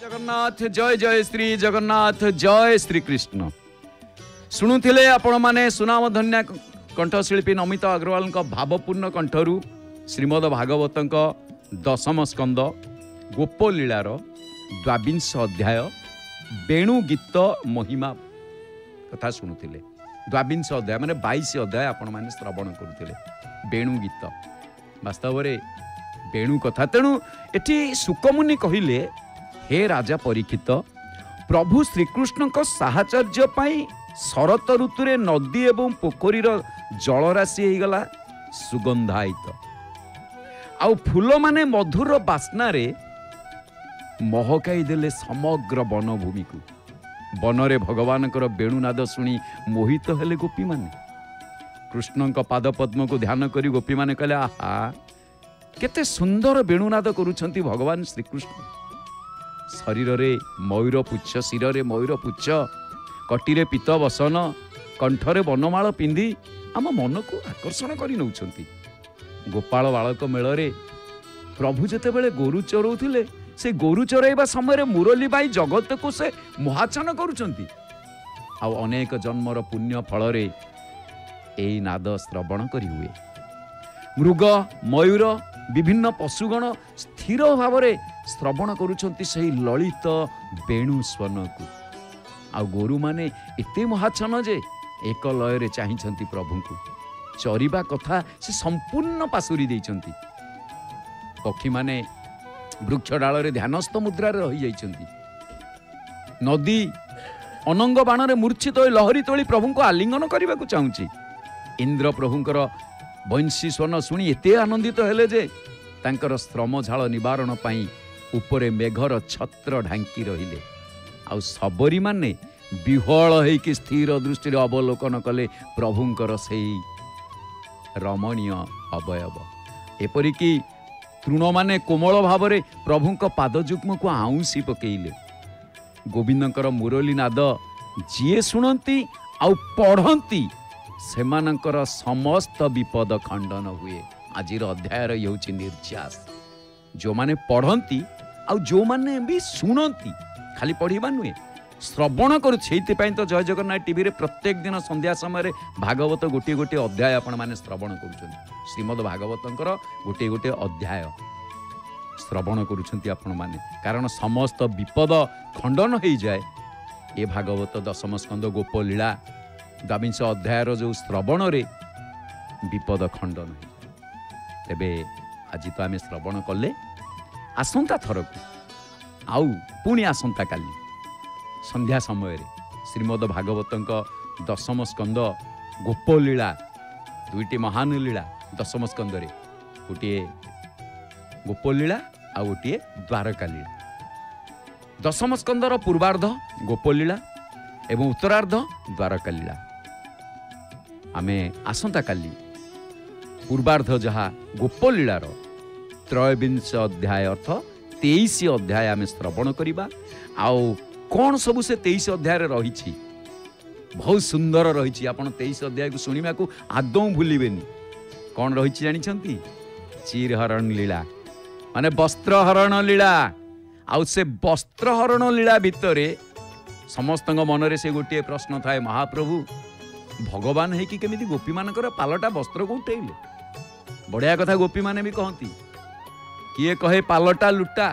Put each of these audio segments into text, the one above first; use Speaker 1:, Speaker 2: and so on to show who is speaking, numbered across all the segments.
Speaker 1: जगन्नाथ जय जय श्री जगन्नाथ जय श्री कृष्ण शुणुले आपण माने सुनाम धन्या कंठशिल्पी नमिता अग्रवाल भावपूर्ण कंठरू श्रीमद भागवत दशम स्कंद गोपलीलार 22 अध्याय बेणु गीत महिमा कथा शुणुले 22 अध्याय माने 22 अध्याय आपण माने श्रवण करुले बेणु गीत वास्तव में बेणु कथा तेणु एटी सुकमुनि कहिले हे राजा परीक्षित प्रभु श्रीकृष्ण साहचर्य पाई शरत ऋतु रे नदी एवं पोखरीर जलराशि हो गला सुगंधायित आउ फूल माने मधुर बास्ना रे महकाई देले समग्र वनभूमि को वनरे भगवान बेणुनाद शुणी मोहित हेले गोपी माने कृष्ण पाद पद्म को ध्यान करी गोपी माने कहले आहा केते सुंदर बेणुनाद करुछंती भगवान श्रीकृष्ण शरीर रे मयूर पुच्छ शिर रे मयूर पुच्छ कटिरे पीत बसन कंठरे वनमाल पिंधि आम मन को आकर्षण कर नौछंती गोपाल बालक मेल प्रभु जेतेबेले गोरु चरौथिले से गोरु चरैबा समय मुरली बाई जगत को से मोहाचन करुछंती आउ अनेक जन्मर पुण्य फल रे एई नाद श्रवण करी हुए मृग मयूर विभिन्न पशुगण स्थिर भाव में श्रवण करुछंती सही ललित बेणु स्वन को आउ गोरु माने एते महाचन जे एक लय चाहिंछंती प्रभु को चरिबा कथा से संपूर्ण पासुरी देइछंती पक्षी माने वृक्ष डाल रे ध्यानस्थ मुद्रा रे रही जाइछंती नदी अनंग बाण रे मूर्छित होई लहरी तोली प्रभु को आलिंगन करबा को चाहूची इंद्र प्रभुंकर वंशी स्वन शुणी एते आनंदित हेले जे तांकर श्रम झाल निवारण पाई उपरे मेघर छत्र ढांकी रहिले आउ सबरी माने विहल होइकि स्थिर दृष्टि अवलोकन कले प्रभुंकर सेई रमणीय अवयव एपरिकी तृण माने कोमल भाव रे प्रभुंक पादजुग्म को आउंसी पकेइले गोविंदंकर मुरली नाद जिए शुणंती आउ पढ़ंती सेमानंकर समस्त विपद खंडन हुए आजिर अध्यायर होउछि निर्जास जो माने पढ़ंती आउ जो माने भी शुणंती खाली पढ़िबा नुहे श्रवण करू सेइतिपई तो जय जगन्नाथ टीवी रे प्रत्येक दिन संध्या समय भागवत गोटे गोटे अध्याय आपण माने श्रवण करूछन श्रीमद भागवतंकर गोटे गोटे अध्याय श्रवण करूछंती आपण माने कारण समस्त विपद खंडन हो जाए ए भागवत दशम स्कंद गोपलीला 22 अध्यायर जो श्रवण रे विपद खंडन तेबे आज तो आम श्रवण कले आसंता थरक आउ पुणी आसंता काली संध्या समय श्रीमद भागवतंक दशम स्कंद गोपलीला दुईटी महान लीला दशम स्कंद रे गोटे गोपलीला आ गोटे द्वारका लीला दशम स्कंदर पूर्वार्ध गोपलीला एवं उत्तरार्ध द्वारका लीला आमे आसंता काली पूर्वार्ध जहा गोपलीलार 23 अध्याय अर्थ 23 अध्याय आमे श्रवण करिबा आउ कौन सबु से 23 अध्याय रही बहुत सुंदर रही आपन 23 अध्याय को शुणा को आदौ भूलेनि कौन रही जानी चीरहरण लीला माने वस्त्रहरण लीला आउ से वस्त्रहरण लीला भितरे समस्त मन रे से गोटे प्रश्न थाए महाप्रभु भगवान है कि केमिति गोपी मानकर पालटा वस्त्र को उठेइले बढ़िया कथा गोपी माने भी कहती किए कहे पालटा लुटा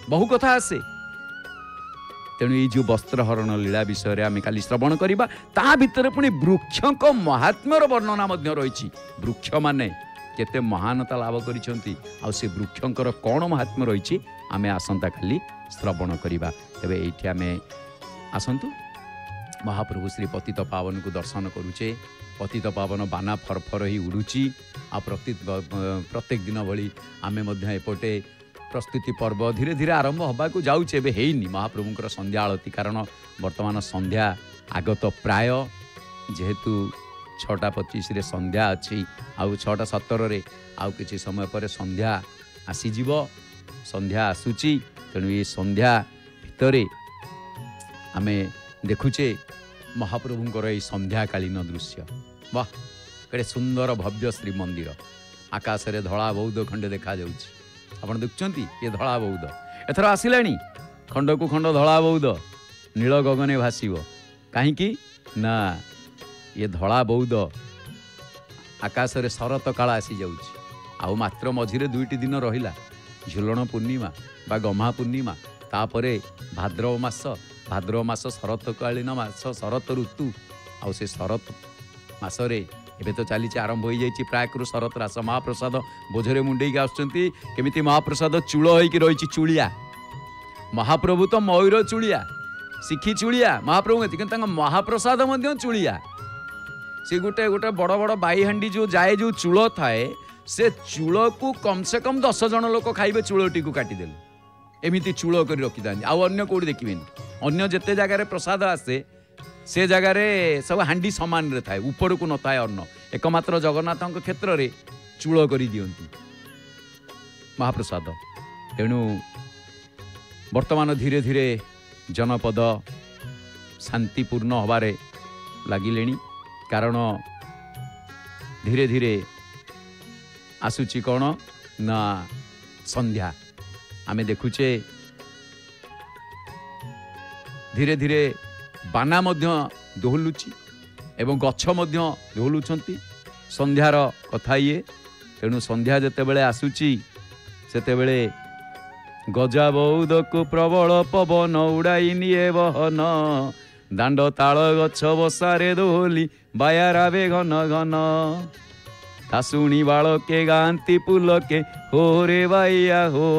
Speaker 1: बहु कथा आसे तेणु ये जो वस्त्रहरण लीला विषय आम खाली श्रवण करवा ता भितर पुणी वृक्ष महात्म्यर वर्णना रही वृक्ष माने केते महानता लाभ करिसेंती आ से वृक्षंकर कौन महात्म्य रही आमे आसंता खाली श्रवण करवा तेबे एठी आमे आसंतु महाप्रभु श्री पतित पावन को दर्शन करुचे पतित पावन बाना फरफर ही उड़ुची आ प्रत्येक दिन भली आमे मध्य एपटे प्रस्तुति पर्व धीरे धीरे आरंभ हवा को जाऊे हेनी महाप्रभुंकर संध्या आलती कारण वर्तमान संध्या आगत प्राय जेहेतु 6:25 रे संध्या अच्छी आउ 6:17 रे आउ किछि समय पर संध्या आसीजिव संध्या आसुची तेणु ये संध्या भितरे आमे देखुचे महाप्रभुंकर ये संध्याकालीन दृश्य वाह केड़े सुंदर भव्य श्री मंदिर आकाश रे धड़ा बौद्ध खंडे देखा जाउची आपण देखुचंती ये धड़ा बौद्ध एथर आसिलानी खंड को खंड धला बौद नील गगने भाषिब कहीं ना ये धला बौद आकाश रे शरत काल आसी जाउछि आउ मात्र मझिरे 2टी दिन रहिला झुलण पूर्णिमा बा गम्हा पूर्णिमा तापरे भाद्रव मास शरतकालीन मास शरत ऋतु आउ से शरत मासरे एबे तो चली आरंभ हो जाइए प्रायक्रु शरत रास महाप्रसाद बोझरे मुंडे आसुचंती केमिति महाप्रसाद चूल होइकी रहिछि चूलिया महाप्रभु तो मयूर चूलिया शिखी चूलिया महाप्रभु कि महाप्रसाद मध्य चूलिया से गोटे गोटे बड़ बड़ बाई हांडी जो जाए जो चूल थाए से चूल को कम से कम 10 जन लोक खाइबे चूलटी को काटिदेले एमिति चूल कर रखी था आउ अन्य कौटी देखिए अन्य जिते जगार प्रसाद आसे से जगार सब हांडी सामान रे थाए ऊपर को न थाए अन्न एकमात्र जगन्नाथ क्षेत्र में चूल कर दियंती महाप्रसाद तेणु वर्तमान धीरे धीरे जनपद शांतिपूर्ण हबारे लगिले कारण धीरे धीरे आसुची कौन ना संध्या आमे देखुचे धीरे धीरे बाना मध्य दोहलुची एवं गछ मध्य दोहलुछंती संध्यार कथा ये तेणु संध्या जेतेबेले आसुची सेतेबेले गजा बौद को प्रबल पवन उड़ाई निये बहन दांड ताल गछ बसारे दोहली बायारावे घन घन ता शुणी बालके गांती पुलके हो रे बाइया हो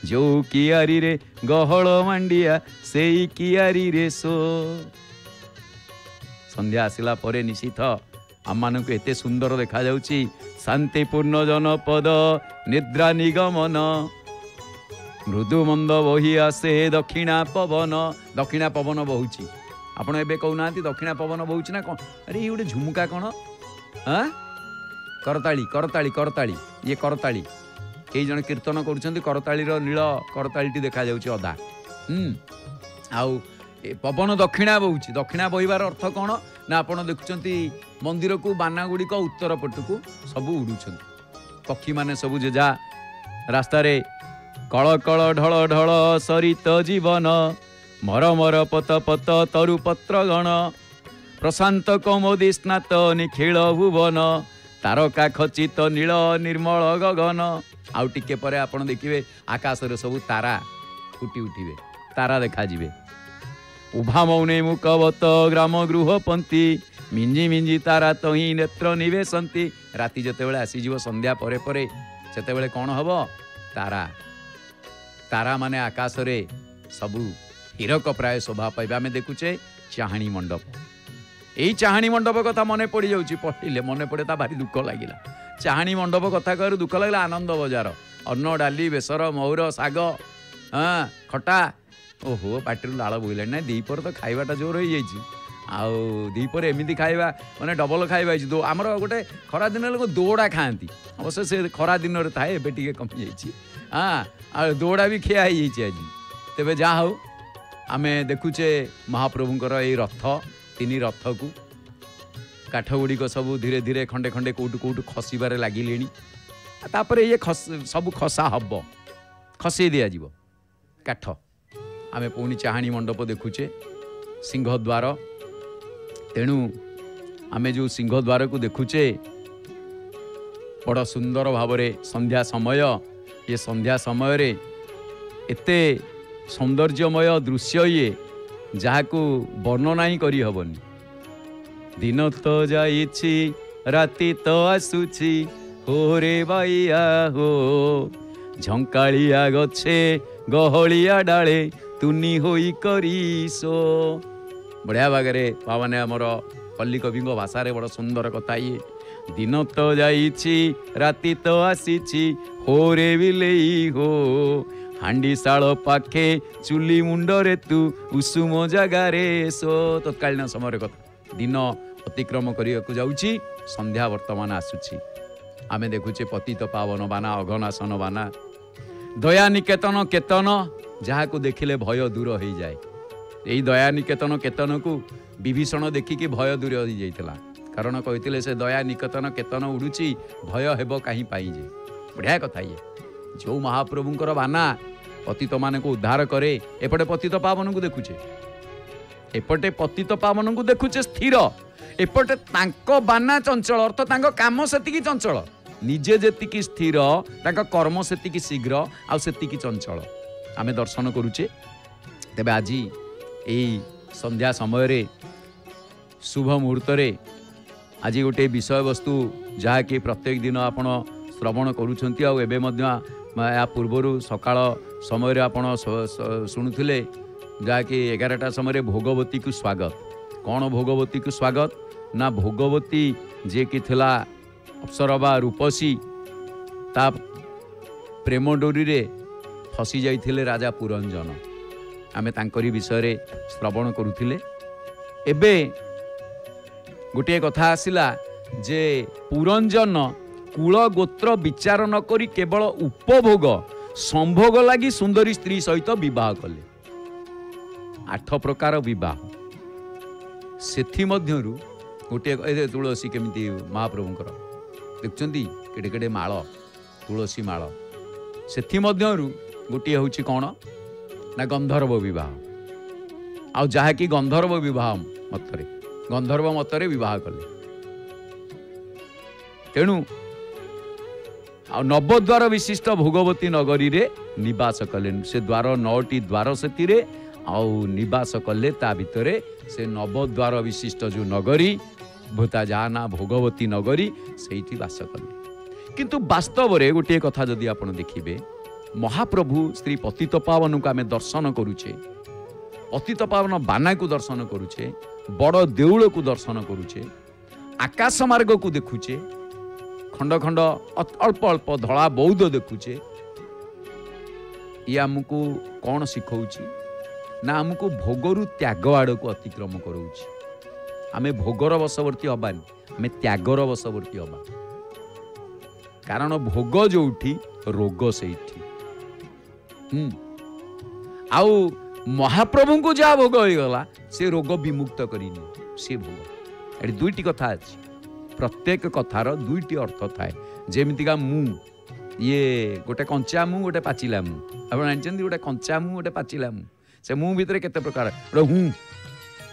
Speaker 1: जो कियारी रे गहल मांडिया सेई कियारी रे सो संध्या आसिला परे निशिथ आम मानक एते सुंदर देखा जाउची शांतिपूर्ण जनपद निद्रा निगमन मृदु मंद बही आसे दक्षिणा पवन बहुची आपण एबे कहूना दक्षिणा पवन बहुची ना कौन अरे ये गोटे झुमुका कौन हाँ करताली करताली करताली ये करताली कई जन कीर्तन करुछंती करताली नील करताली देखा जाउची अधा आउ पवन दक्षिणा बहुची दक्षिणा बहिबार अर्थ कौन ना आपण देखुछंती मंदिर को बाना गुड़िक उत्तर पटकू सब उड़ुछंती पक्षी माने सब जेजा रास्ता रे कल कल ढल ढल सरित जीवन मर मर पत पत तरु पत्र गण प्रशांत कौमुदी स्नात निखिल भुवन तारका खचित नील निर्मल गगन आउ टिके परे आपण देखिबे आकाश रे सब तारा फुटी उठिबे तारा देखा जिवे उभा मौने मुकवत ग्राम गृहपंथी मिंजी मिंजी तारा तही नेत्र निवेशंती राति जेतेबेले आसी जीव संध्या परे परे सेतेबेले कोन हबो तारा तारा माने आकाश रे सबू हीरक प्राय शोभा पाइबा आम देखुचे चाहाणी मंडप यही चाहाणी मंडप कथा मन पड़ जाऊँगी पढ़िले मन पड़े ता भारी दुख लगिला चाहाणी मंडप कथा कह दुख लगे आनंद बजार अन्न डाली बेसर मऊर साग हाँ खटा ओहो पार्टी लाल बोला ना दीपर तो खाइबाटा जोर हो जाइए आउ दीपर एमती खाइबा माने डबल खाइबा आमर गोटे खरा दिन लोक दौड़ा खाती अवश्य से खरा दिन में थाए एवं टे कमी जाइए हाँ आ दौड़ा भी खिया हो आज तेरे जहाँ हूँ आम देखुचे महाप्रभुंर ये रथ 3 रथ को काठ गुड़िक सब धीरे धीरे खंडे खंडे कौटू कौटू खसबार लगिले ये सब खसा हम खसई दिज्व काठ आम पुणी चाहाणी मंडप देखुचे सिंहद्वार तेणु आम जो सिंहद्वार को देखुचे बड़ सुंदर भाव संध्या समय ये संध्या समय रे एते सौंदर्यमय दृश्य ये जहाँ को वर्णना ही करी हबनी दिन तो जाइछि राति तो आसुछि हो रे बाइया हो झंकालिया गछे गहलिया डाले तुनी होई करीसो बढ़िया बागरे बाबाने आमर पल्ली कवि भाषा बड़ सुंदर कथा ये दिन तो जाइछि राति तो आसीछि हो रे बिलेई हो हांडी शाल पाखे चुली मुंडरे तू उषुम जगारे सो तत्कालीन समय कथा दिन अतिक्रम करने जाऊँगी संध्या वर्तमान आसुची आमे देखुचे पतित पावन बाना अघनासन बाना दया निकेतन केतन जहाँ को देखिले भय दूर हो जाए यही दया निकेतन केतन को विभीषण देखिकी भय दूर हो जाइला कारण कहते से दया निकेतन केतन उड़ुची भय हेब कहीं पाई जे बढ़िया कथा ये जो महाप्रभुंकर बाना पतित मान को उद्धार करे एपटे पतित पावन को देखुचे एपटे पतित पावन को देखुचे स्थिर एपटे तांको बाना चंचल अर्थ तांको काम सेतिकी चंचल निजे जेतिकी स्थिर तांको कर्म सेतिकी शीघ्र आ सेतिकी चंचल आमे दर्शन करूचे। तेबे आज यही संध्या समय रे शुभ मुहूर्त रे आज गोटे विषय वस्तु जहाँकि प्रत्येक दिन आपण श्रवण करूछंती आ एबे मध्य या पूर्वर सकाळ समय आपण शुणुले जहाँकि 11टा समय भोगवती को स्वागत कौन भोगवती को स्वागत ना भोगवती जे कि थिला अप्सरा रूपसी ता प्रेम डोरी रे फसी जाइथिले राजा पुरंजन आमे तांकरी विषय रे श्रवण करूथिले। एबे गोटे कथा आसिला जे पुरंजन कुल गोत्र विचार न करी केवल उपभोग संभोग लगी सुंदरी स्त्री सहित विवाह कले 8 प्रकार विवाह सेथि मध्यरु गोटे तुलसी केमिति महाप्रभुंकर देखुचंदी केडे केडे माळ तुलसी माळ सेथि मध्यरु गोटे होछि कोन ना गंधर्व विवाह आ जहा कि गंधर्व विवाह मतरे विवाह कले तेणु आ नवद्वार विशिष्ट भोगवती नगरी रे निवास कले से द्वार 9टी द्वार सेति आउ निवास कले ता भितरे से नवद्वार विशिष्ट जो नगरी भूता जाना भोगवती नगरी सेठी वास कले। किंतु वास्तव रे गोटे कथा जदि आपण देखिबे महाप्रभु श्री पतित पावन को आमे दर्शन करूचे पतित पावन बाना को दर्शन करूचे बड़ देउल को दर्शन करूचे आकाश मार्ग को देखुचे खंड खंड अल्प अल्प धड़ा बौद्ध देखुचे ये आमको कौन शिखौची ना आमको भोगरु त्याग आड़ को अतिक्रम करोची आमे भोगर वशवर्ती हबानी आमे त्यागर वशवर्ती हबा कारण भोग जोठी रोग सेठी आउ महाप्रभु को जहाँ भोग हो गला से रोग विमुक्त करिनी से भोग ए दुईटी कथा अछि प्रत्येक कथार दुईटी अर्थ थाए जेमितिका मु ये गोटे कंचा मु गोटे पाचिला मु आपण जानचंदी गोटे कंचा मु गोटे पाचिला मु से मु भितर केते प्रकार हूँ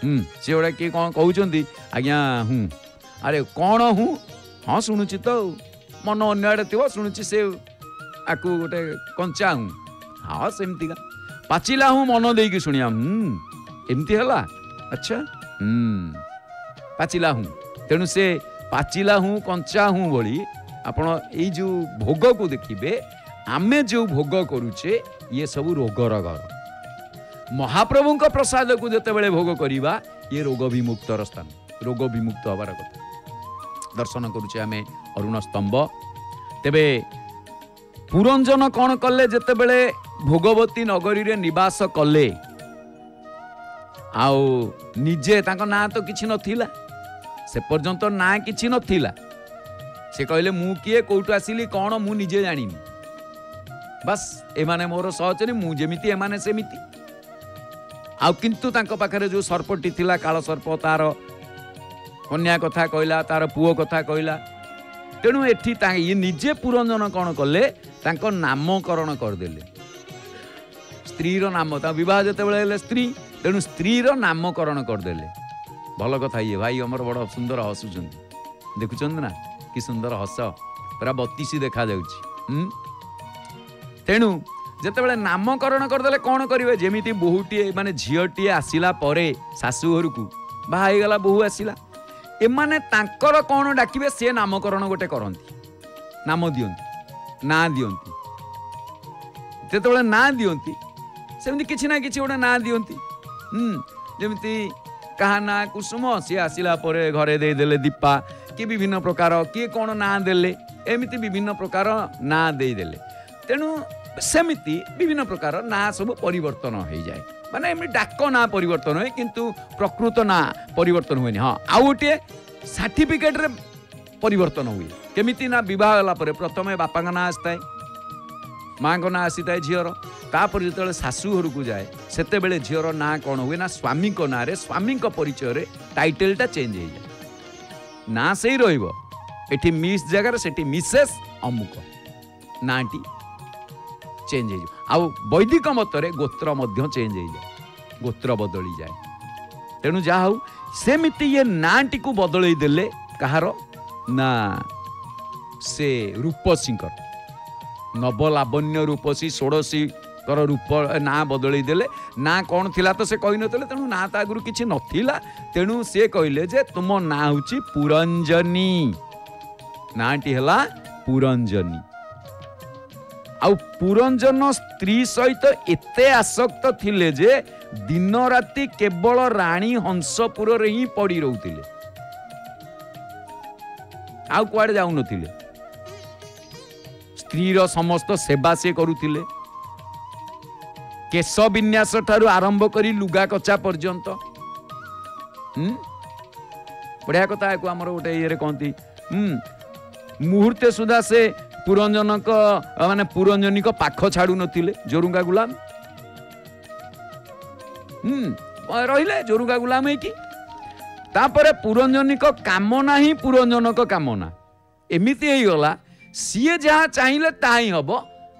Speaker 1: से गोटे किए कौन कहउचंदी आज्ञा हूँ अरे कौन हूँ हाँ शुणुची तो मन अन्य आड़े थी शुणुची से आकु गोटे कंचा हूँ हाँ सेमतिका पाचिला हूँ मन देकी शुणिया एमती है अच्छा पाचिला हूँ तेणु से पाचिला हूँ कंचा हूँ बोली आपण ये जो भोग को देखिए आमे जो भोग करुचे ये सब रोगर घर महाप्रभु प्रसाद को जिते बड़े भोग करिबा ये रोग विमुक्तर स्थान रोग विमुक्त हबार कथा दर्शन करुचे आमे अरुण स्तंभ। तेबे पुरंजन कौन कले जिते बड़े भोगवती नगरी रे निवास कले आउ निजे तांको ना तो किछि नथिला से पर्यंत ना किछि नथिला से कहले मु किए कोठु आसिली कौन मु निजे जानिनी बस एमाने मोर सहचरी मु जेमिति एमाने सेमिति आउ किंतु तांको पाखरे जो सर्पटी थिला काल सर्प तार कन्या कथा कहला तार पुओ कथा कहला तेणु एठी ये निजे पुरंजन कौन कले तांको नामकरण करदेले स्त्री रो नाम ता विवाह जते बेले स्त्री तेणु स्त्री रो नामकरण करदेले भल कथा ये भाई हमर बड़ सुंदर हसुचन देखुचंद ना कि सुंदर हस पूरा 32 देखा जाउची तेणु जते बेले नामकरण करदेले कौन करिवे जेमिति बहुटी माने झियोटी आसिला परे सासू घर को बाहा गला बहु आसिला एमाने तांकर कौन डाकिबे से नामकरण गोटे करंती नाम दियंती ना दियंती जते बेले ना दियंती सेमति किछि ना किछि गोटे ना दियंती जेमिति कहा ना कुसुम सी आसिला परे घरे दे देले दीपा कि विभिन्न प्रकार किए कौन ना देले एमिति विभिन्न प्रकार ना दे देले तेणु सेमिति विभिन्न प्रकार ना सब परिवर्तन हो जाए माने एमि डाक ना परिवर्तन हुए किंतु प्रकृत ना परिवर्तन हुए हाँ आउ गोटे सर्टिफिकेट रे परिवर्तन हुए केमिति ना विवाह होला परे प्रथमे बापा का ना आसताए माँ को ना आसी थाए झीर तापर जो शाशु घर को जाए सेते बेले झीर ना कौन हुए ना स्वामी को ना रे स्वामी परिचय रे टाइटलटा चेंज हो जाए ना से ही रहिबो एठी मिस जगह सेठी मिसेस अमुक नाटी चेंज हो आउ वैदिक मतरे गोत्र मध्य चेंज हो जाए, गोत्र बदली जाए। तेणु जहा हूँ सेमिति ये नाटी को बदल देले कहार ना से रूपसी नवलावण्य रूपसी षोड़शी कर रूप ना बदल देले। ना कौन थिला तो से कही नथिले, तेणु ना ता आगु किछि नथिला, तेणु से कहले जे तुम ना होची पुरंजनी, नाटी हला पुरंजनी। आउ पुरंजन स्त्री सहित एते आसक्त थिले जे दिन राति केवल रानी हंसपुर रे ही पड़ी रहउतिले, आउ कुआडे जाउ नथिले। स्त्री रो समस्त सेवा से करुथिले, केश विन्यास ठारू आरंभ करी लुगा कचा पर्यंत। बढ़िया कथा को आमर गोटे ये कहती मुहूर्ते सुधा से पुरंजन माने पुरंजनी को पाख छाड़ू नथिले जोरुंगा गुलाम। रहिले जोरुंगा गुलाम है कि तापरे पुरंजनी को कामना ही पुरंजन को कामना एमिति ही गला। सीए जहाँ चाहिए ता ही हम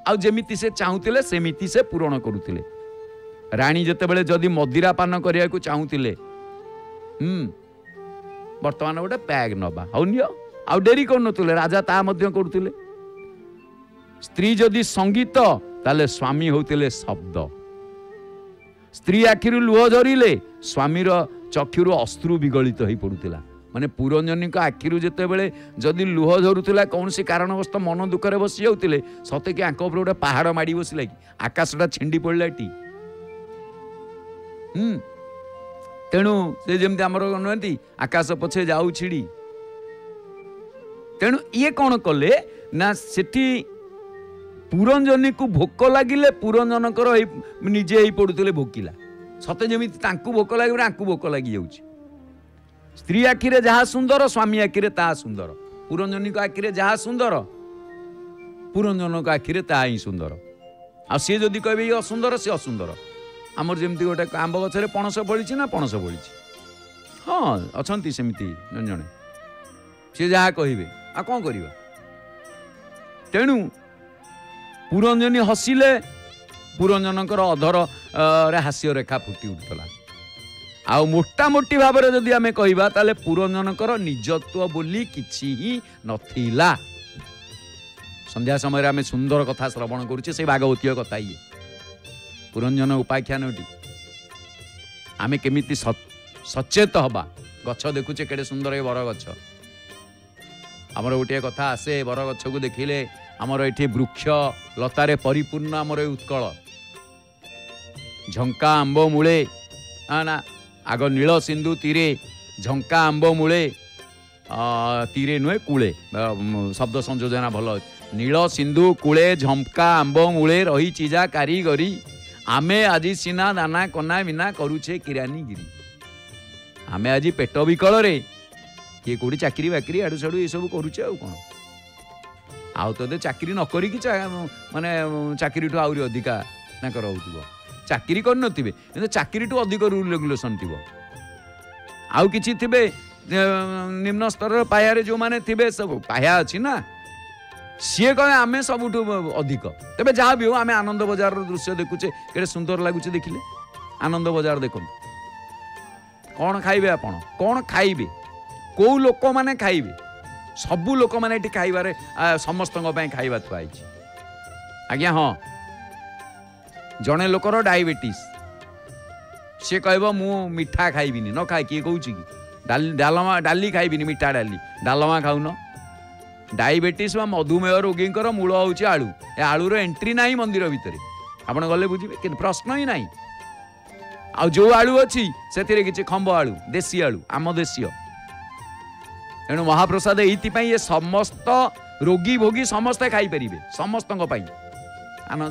Speaker 1: आ जेमिति से चाहूतिले सेमिति से पूरण करुतिले। रानी जेतेबेले जदि मदिरा पान करिया को चाहूतिले वर्तमान गोटे पैग नबा हौनियो आ डेरी करनतुले, राजा ता मध्य करुतिले। स्त्री जदि संगीत ताले स्वामी होतिले शब्द। स्त्री आखिरु लुह झरिले स्वामीर चक्षुरु अश्रु विगलित हो पड़ुतिला। माने पुरंजनी को आखिरु जेतेबेले जदि लुह झरुतिला कौनसी कारणवश मन दुखरे बसी जाउतिले सते कि आंक उपर गोटे पहाड़ माड़ी बसिला कि आकाशटा छिंडी पड़ला टी। तेणु से जमती आमर नुहति आकाश पछे जाऊ छिड़ी। तेणु ये कौन कले ना सेठी पुरंजनी को भोक लगिले पुरंजनकर निजे ही पड़ुतिले भोकिला सते जेमिति तांकु भोक लागिबे आंकु भोक लागि जाउछि। स्त्री आखिरे जहा सुंदर स्वामी आखिरे ता सुंदर, पुरंजनी को आखिरे जहा सुंदर पुरंजन को आखिरे ता ही सुंदर। आ सी जदि कहबे ये असुंदर से असुंदर। आमर जेमती गोटे आंब गछरे पणस फळिछि ना पणस फळिछि, हाँ अछंती सेमिति जन जने सी जहा कहिबे आ कोन करिबा। तेणु पुरंजनी हसिले पुरंजनकर अधर रे हास्य रेखा फुटी उठला। आ मोटा मोटी भाव में जदि आमे कहिबा ताले पुरंजनकर निजत्व बोली किछि ही नथिला। संध्या समय आमे सुंदर कथा श्रवण करूचे से भागवतीय कथा ये पुरंजन उपाख्यानटी। आमे केमिति सचेत हबा। गछ देखुचे केडे सुंदर ए बर गछ। आमर गोटे कथा आसे बर गछ को देखिले आमर एठी वृक्ष लतारे परिपूर्ण आमर उत्कल। झंका आंब मूले ना आग नील सिंधु तीरे झंका आंब मूले तीरे नुहे कूले शब्द संयोजना भल। नील सिंधु कूले झंका आंब मूले रही चिजा कारीगरी आमे आजी सिना दाना कना बिना करुचे किरानी गिरी। आमे आजी पेट विकल रे किए कोड़ी चाकरी बाकरी आड़ू साड़ू ये सब करुचे आउ कौन आउ तो चाकरी न करी माने चाकरी ठू आउरी अधिका ना होउतिबो। चाकरी कर नथिबे किंतु चाकरी ठू अधिक रूल रेगुलेशन थिबो। आउ किछि थिबे निम्न स्तर पाया रे जो माने थिबे सब पाया अछि ना सी कहे आमे सबुठू अधिक। तेबे जहाँ भी हो आमे आनंद बजार दृश्य देखुचे केड़े सुंदर लागुचे देखिले। आनंद बजार देखो कौन खाइबे आपण कौन खाइबे कौ लोक माने खाइबे सबू लोक माने एठी खाइबारे समस्तଙ୍କ ପାଇଁ खाइबा थुआई। आज्ञा हाँ जड़े लोकर डायबिटीज सी कहब मु मिठा खाइबिनी न खाए किए कहूँ कि डालमा डाली खाइबिनी मिठा डाली डालमा खाऊन। डायबिटीज व मधुमेह रोगींकर मूल हूँ आलू ए आलूर एंट्री ना मंदिर भितर आप गले बुझे कि प्रश्न ही ना। आ जो आलू अच्छी से किसी खंब आलू देशी आलू आम देशी। तेणु महाप्रसाद ये समस्त रोगी भोगी समस्ते खाईपर समस्त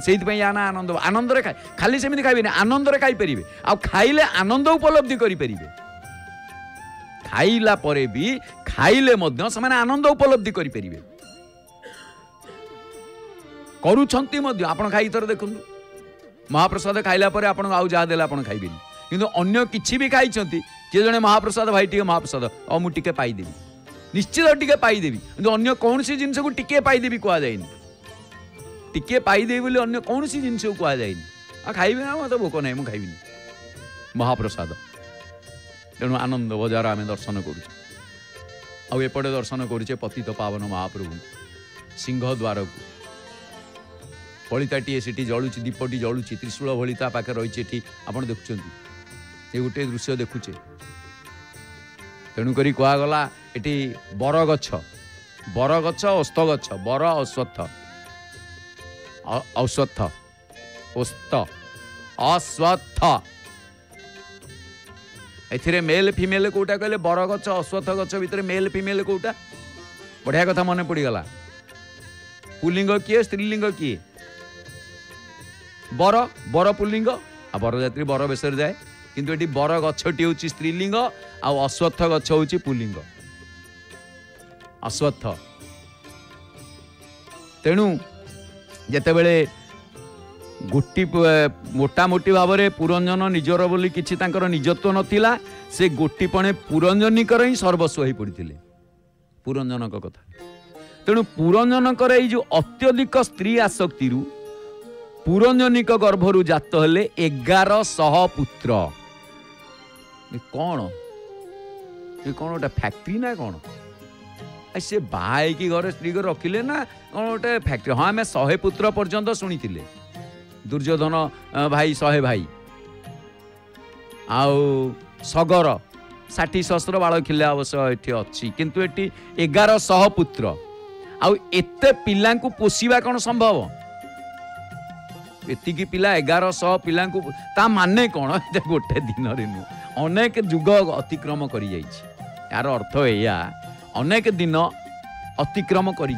Speaker 1: से आनंद आनंद खाली सेमती खाइबे आनंद खाईपर आ खाइले आनंद उपलब्धि करें। खाइला परे भी खाइले मध्य से आनंद उपलब्धि करें करुछंती मध्य। आपण खाई थर देखु महाप्रसाद खाइला परे आपण आउ जहाँ देला आपण खाइबेनी किंतु अन्य किछि भी खाई किए जने महाप्रसाद भाई टिके महाप्रसाद और मु टिके पाइदेवी निश्चित टिके पाइदेवी किंतु अन्य कौन सी जिनस को टिके पाइदेवी कह जाए टिके पाइदे बोली अन्य कौन सी जिनस कह जाए खाइबे ना मत भोक ना मुझे महाप्रसाद तेणु आनंद बजार आम दर्शन करुचे एपटे दर्शन करुचे पतित पावन महाप्रभु सिंहद्वार को पलिताटे से जलुची दीपटी जलुची त्रिशूल भली ता पाखे रही आप देखुं ये गोटे दृश्य देखुचे तेणुक कहगला ये बरगछ ओस्त गछ बर अश्वत्थ औश्वत्थ ओस्त अश्वत्थ ए मेल फिमेल कोटा कहले बरगछ अश्वत्थ गछ भितर मेल फिमेल कोटा बढ़िया कथा मन पड़गला पुलिंग किए स्त्रीलिंग किए बर बर पुलिंग आ बरजात्री बर बेसर जाए किंतु ये बर गछटी हूँ स्त्रीलिंग आ अश्वत्थ गछ हूँ पुलिंग अश्वत्थ तेणु जिते बड़े गोटी मोटामोटी भाव में पुरंजन निजर बोली किछि तांकर निजत्व नथिला से गोटीपणे पुरंजनिकर ही सर्वस्व हो पड़ते पुरंजन कथा तेणु पुरंजनकर ये जो अत्यधिक स्त्री आसक्ति पुरंजनिक गर्भरु जात हेले 1100 पुत्र कौन ये कौन गोटे फैक्ट्री ना कौन से बाई की घर स्त्री को रखिले ना कौन गोटे फैक्ट्री हाँ आम 100 पुत्र पर्यंत शुणी दुर्योधन भाई 100 भाई आउ सगर 60 सहस्र बाल खिले अवश्य ये अच्छी किंतु ये 1100 पुत्र आउ एते पिला पोषिबा कौन संभव एतिकी पिला 1100 पिला ता माने कौन गोटे दिन नुह अनेक जुग अतिक्रम कर यार अर्थ या अनेक दिन अतिक्रम कर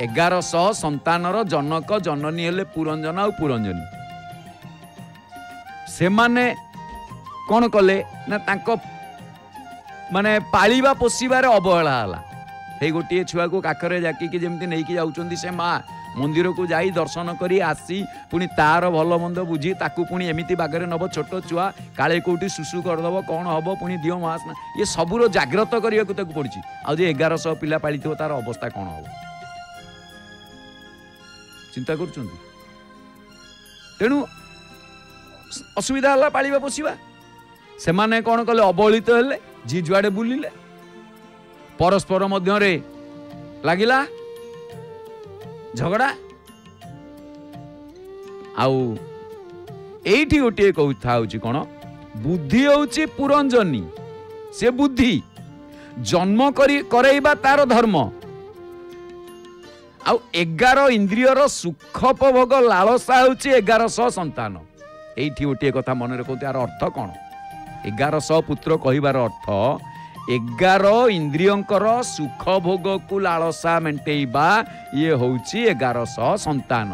Speaker 1: 1100 संतानर जनक जननी हेले पुरंजन आ पुरंजनी से माने कौन कले ना तांको माने पालिबा पोषिबार अवहेला हला हे गोटे छुआ को काखरे जाकी जमती नहीं कि जाउचंदी से माँ मंदिर को जाई दर्शन करी आसी पुणी तार भल मंद बुझी ताकू पुणी एमिति बागरे नब छोट छुआ काले कोठी सुसु करदब कौन हम पुणी दियो महास्ना ये सबूर जाग्रत करने को पड़ी आज 1100 पिला पाली तार अवस्था कौन हम चिंता कर तेणु असुविधा है पालिबा पोषिबा से माने कौन कले अवहेलित हेले जी जुआड़े बुलिले परस्पर मध्य लगिला झगड़ा आउ एठी गोटे कथा हूँ कौन बुद्धि हूँ पुरंजनी से बुद्धि जन्म करैबा तार धर्म आउ 11 इंद्रियर सुखोपभोग लालसा हूँ 1100 संतान एठी गोटे कथा मन रखु यार अर्थ कौन 1100 पुत्र कहबार अर्थ 11 इंद्रियंकर सुख भोग को लालसा मेंटेबा ये हूँ 1100 संतान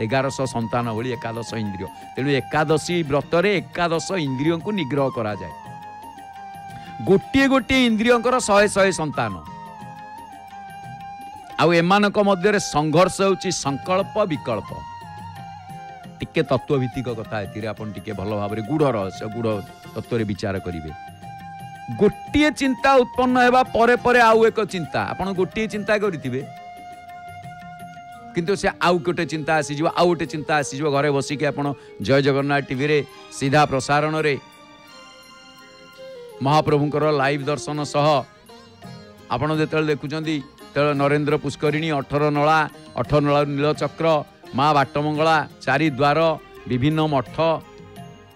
Speaker 1: 1100 संतान भली 11 इंद्रिय तेणु एकादशी व्रत एकादश इंद्रियों को निग्रह करा जाए गोटे गोटे इंद्रियंकर 100 संतान आउ एमानक मध्य संघर्ष होची संकल्प विकल्प टिके तत्वभित्तिक कथा एतिरे आपण टिके भल भाव गुड़ रहस्य गुड़ तत्व विचार करिवे गोटे चिंता उत्पन्न हेबा परे परे आउ एक चिंता आपण गोटे चिंता करिथिबे किंतु से आउ गोटे चिंता आसी जिवो आउ गोटे चिंता आसी जिवो घरे बसी के आपण जय जगन्नाथ टीवी रे सीधा प्रसारण रे महाप्रभुंकर लाइव दर्शन सह आपण जेतल देखुचंदी तेल नरेंद्र पुष्करिणी 18 नला नीलचक्र माँ बाटमंगला चारि द्वार विभिन्न मठ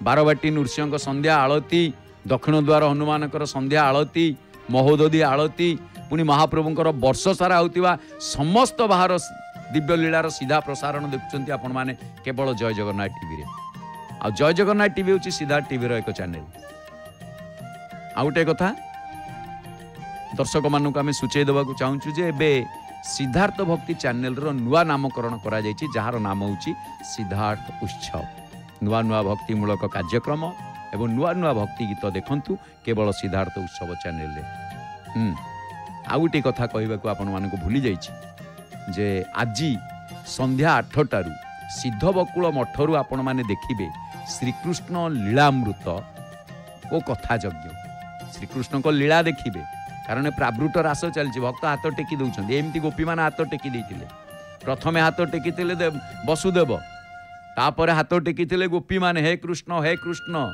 Speaker 1: बारबाटी नृसिंह संध्या आलती दक्षिण द्वार हनुमान संध्या आलती महोदधी आलती पुणी महाप्रभुंकर वर्ष सारा होतिबा समस्त बाहर दिव्य लीलार सीधा प्रसारण देखुंत आपण माने केवल जय जगन्नाथ टीवी रे आ जय जगन्नाथ टीवी होची सीधा टीवी रो एक चैनल आ गोटे कथा दर्शक मानक आम सूचई देवाक चाहूँ जे एबे सिद्धार्थ भक्ति चैनल रो नुआ नामकरण करा जायछि जहार नाम होची सिद्धार्थ उत्सव नुआ नुआ भक्तिमूलक कार्यक्रम एवं नुआ नुआ भक्ति गीत देखंतु केवल सिद्धार्थ उत्सव चैनल रे आ गोटे कथा कहबाक आपण मानक भूली जाइछि जे आजी संध्या 8टारू सिद्धबकुल मठरू आपण माने देखिबे श्रीकृष्ण लीलामृत ओ कथा यज्ञ श्रीकृष्ण को लीला देखिबे कारण प्रावृत रास चलती भक्त हाथ टेकी दौरान एमती गोपी मान हाथ टेकी देते प्रथमे हाथ टेकी वसुदेव, तापर हाथ टेकी गोपी माने, हे कृष्ण हे कृष्ण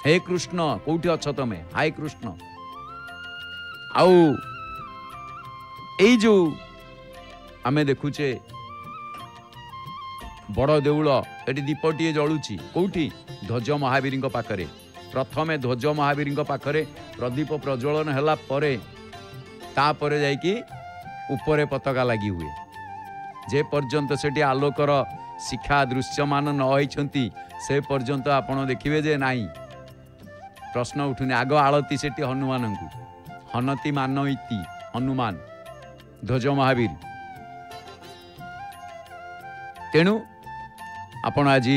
Speaker 1: हे कृष्ण कोठी अछ तमे, हाय कृष्ण। आउ एई जो आमे देखुचे बड़ देउल एटी दीपटीए जलुची कोठी, ध्वज महावीर पाखरे। प्रथमे ध्वज महावीर पाखरे प्रदीप प्रज्वलन हैला परे तापरे जाइकी उपरे पताका लगी हुए। जे पर्यंत सेठी आलोकर शिखा दृश्यमान न होइछंती से पर्यंत आपण देखिबे जे नाही। प्रश्न उठुनी आग आळती सेठी हनुमान को, हनति मानइति हनुमान ध्वज महावीर। तेणु आपण आज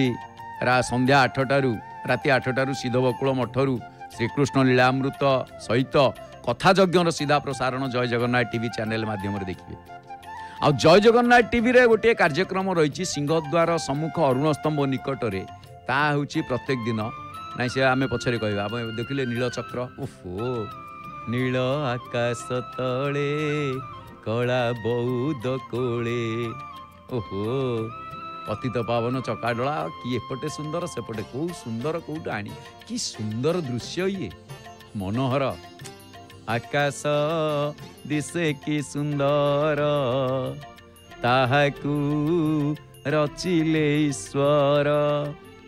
Speaker 1: संध्या 8टारू राति 8टारू सिद्धबकुल मठरू श्रीकृष्ण लीलामृत सहित कथा यज्ञर सीधा प्रसारण जय जगन्नाथ टीवी चैनल माध्यम देखिए। आ जय जगन्नाथ टीवी रे गोटे कार्यक्रम रही सिंहद्वार सम्मुख अरुण स्तंभ निकटरे, ता होची प्रत्येक दिन नाई से आमे पछरे कहबा। आप देखिले नीलचक्र, ओहो नील आकाश तले कला बौद कोले, ओहो पतित पावन चकाडला कि एपटे सुंदर सेपटे कौ सुंदर कौट आनी, कि सुंदर दृश्य ये मनोहर। आकाश दिसे कि सुंदर ताहाकू रचिले ईश्वर।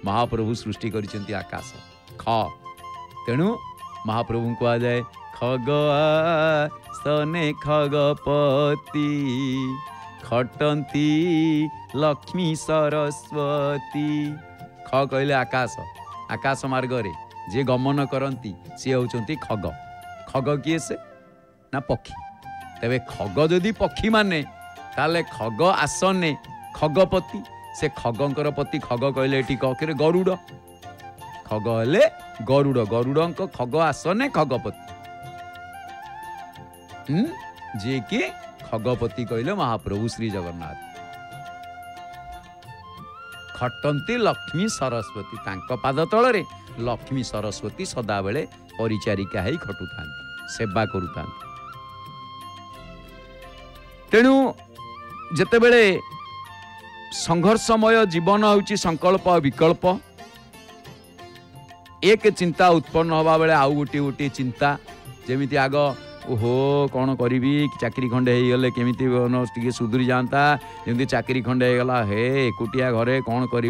Speaker 1: महाप्रभु सृष्टि करिसेंती आकाश ख, तेणु महाप्रभु को आ जाए खगआ सने खगपति खटंती लक्ष्मी सरस्वती। ख कहले आकाश, आकाश मार्ग रे जे गमन करती सी होचंती खग। खग किए से ना पक्षी। तेबे खग जदि पक्षी माने ताले खग आसने खगपति, से खगंकर पति खग कहले एटी कखरे गरुड़। खग हेले गरुड़, गरुड़ंक खग आसने खगपति, जे कि खगपति कहले महाप्रभु श्री जगन्नाथ। खटंती लक्ष्मी सरस्वती, तांक पाद तଳରେ लक्ष्मी सरस्वती सदा बेले परिचारिका हेई खटुथांती, सेवा करुथांती। तेणु जेतेबेले संघर्षमय जीवन होची संकल्प विकल्प, एक चिंता उत्पन्न हवा बेले आउ गोटी गोटी चिंता, जेमिति आग ओहो कौन करी चाकरी खंडे हो गले केमी सुधरी जाता, जमी चाकरी खंडे हो गला, हे एकुटिया घरे कौन करी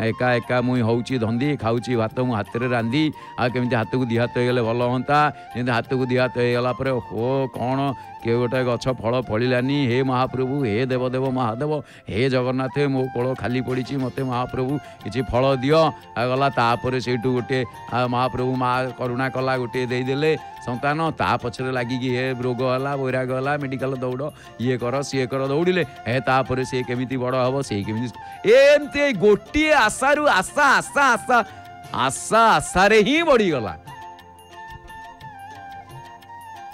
Speaker 1: एका एका मुई होची धंदी खाऊची भात मु हाथ में रांधि आमती हाथ को दी हाथ हो गले भल हाँ, जमी हाथ को दी हाथ हो गला हो कौन किए गोटे गछ फल फड़ानी, हे महाप्रभु हे देवदेव महादेव हे जगन्नाथ मो कोल खाली पड़ी मत महाप्रभु किसी फल दियो गला। तापर से गोटे महाप्रभु माँ करुणा कला गोटे देदेले संतान, ता पछरे लगी हे रोग है वैराग है मेडिकल दौड़ ये कर सी कर दौड़े हे तापर सी केमी बड़ हम से एमती गोटे आशारू आशा आशा आशा आशा आशारे ही बढ़ीगला।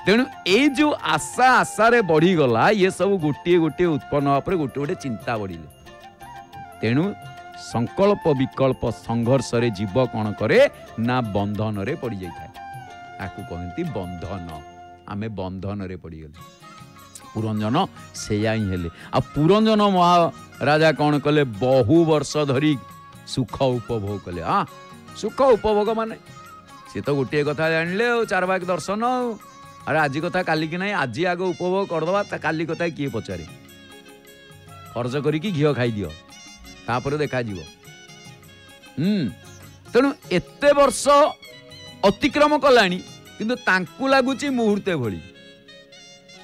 Speaker 1: तेणु ये जो आशा आशारे बढ़ीगला ये सब गोटे गोटे उत्पन्न होगा गोटे गोटे चिंता बढ़िले। तेणु संकल्प विकल्प संघर्ष रे जीव कौन करे ना बंधन रे पड़ जाए, आपको कहती बंधन। आमे बंधन रे पड़गले। पुरंजन सेया ही हेले। आ पुरंजन महाराजा कौन कले बहु वर्ष धरी सुख उपभोग कले। हाँ सुख उपभोग माने सी तो गोटे कथा जानले चारवाक दर्शन। अरे आज कथा काली की नहीं, आज आग उपभोग करदवा, काली कथा किए पचारे। खर्च करिकी घीओ खाई दियो तापर देखा जीव। तेणु एते वर्ष अतिक्रम कलानी किंतु तांकु लागुची मुहूर्ते भली।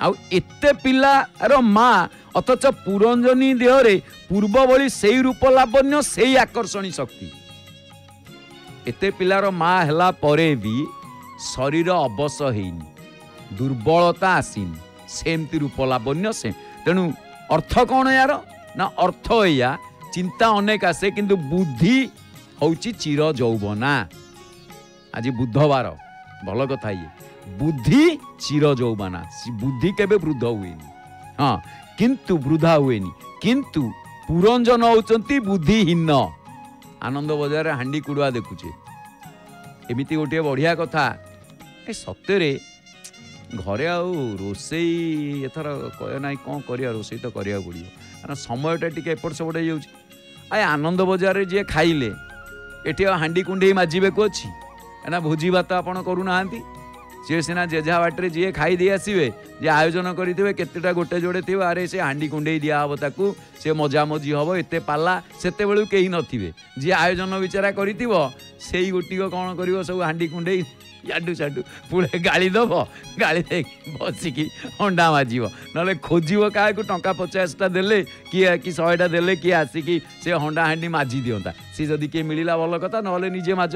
Speaker 1: आउ एते पिलार माँ अथच पुरंजनी देहरे पूर्व भली सेई रूप लावण्य सेई आकर्षणी शक्ति। एते पिलार माँ हैला परे भी शरीर अवश हेनी, दुर्बलता आसीनी, सेमती रूप लावण्य से। तेणु अर्थ कौन यार ना अर्थ या चिंता अनेक आसे किंतु बुद्धि हौची चिर यौवना। आज बुधवार भल कथा ये बुद्धि चिर यौवना। बुद्धि केबे वृद्ध हुएनी, हाँ किंतु वृद्धा हुएनी। किंतु पुरंजन होचंती बुद्धिहीन। आनंद बजार हांडी कुड़ुआ देखुचे एमिति गोटे बढ़िया कथा। ए सत्य घरे आउ रोसई एथर ना कौन करिया रोसई तो करिया पड़ियो कारण समयटा टिके एपट सेपट हो जाए आनंद बजार रे जे खाइले एठी हांडी कुंडे माजिबे को अछि ना भोजी भात आपण करूना सी सीना जेझा बाटे जी खाई दे आसवे जे आयोजन करेंगे केतेटा गोटे जोड़े थे अरे से हांडी कुंडे दिया हम ताकू से मजामजी हम एत पाला से कहीं नथिबे जी आयोजन बिचारा कर गोटी कौन कर सब हांडी कुंडे याडू साडू पुणे गाड़ी दब गाड़ी बसिकी अंडा माजिब ना खोजब क्या टंका 50टा देले किए कि 100टा देले किए आसिकी से हंडा हांडी माजि दिंता सी जदि किए मिलला भल कथा ना निजे माज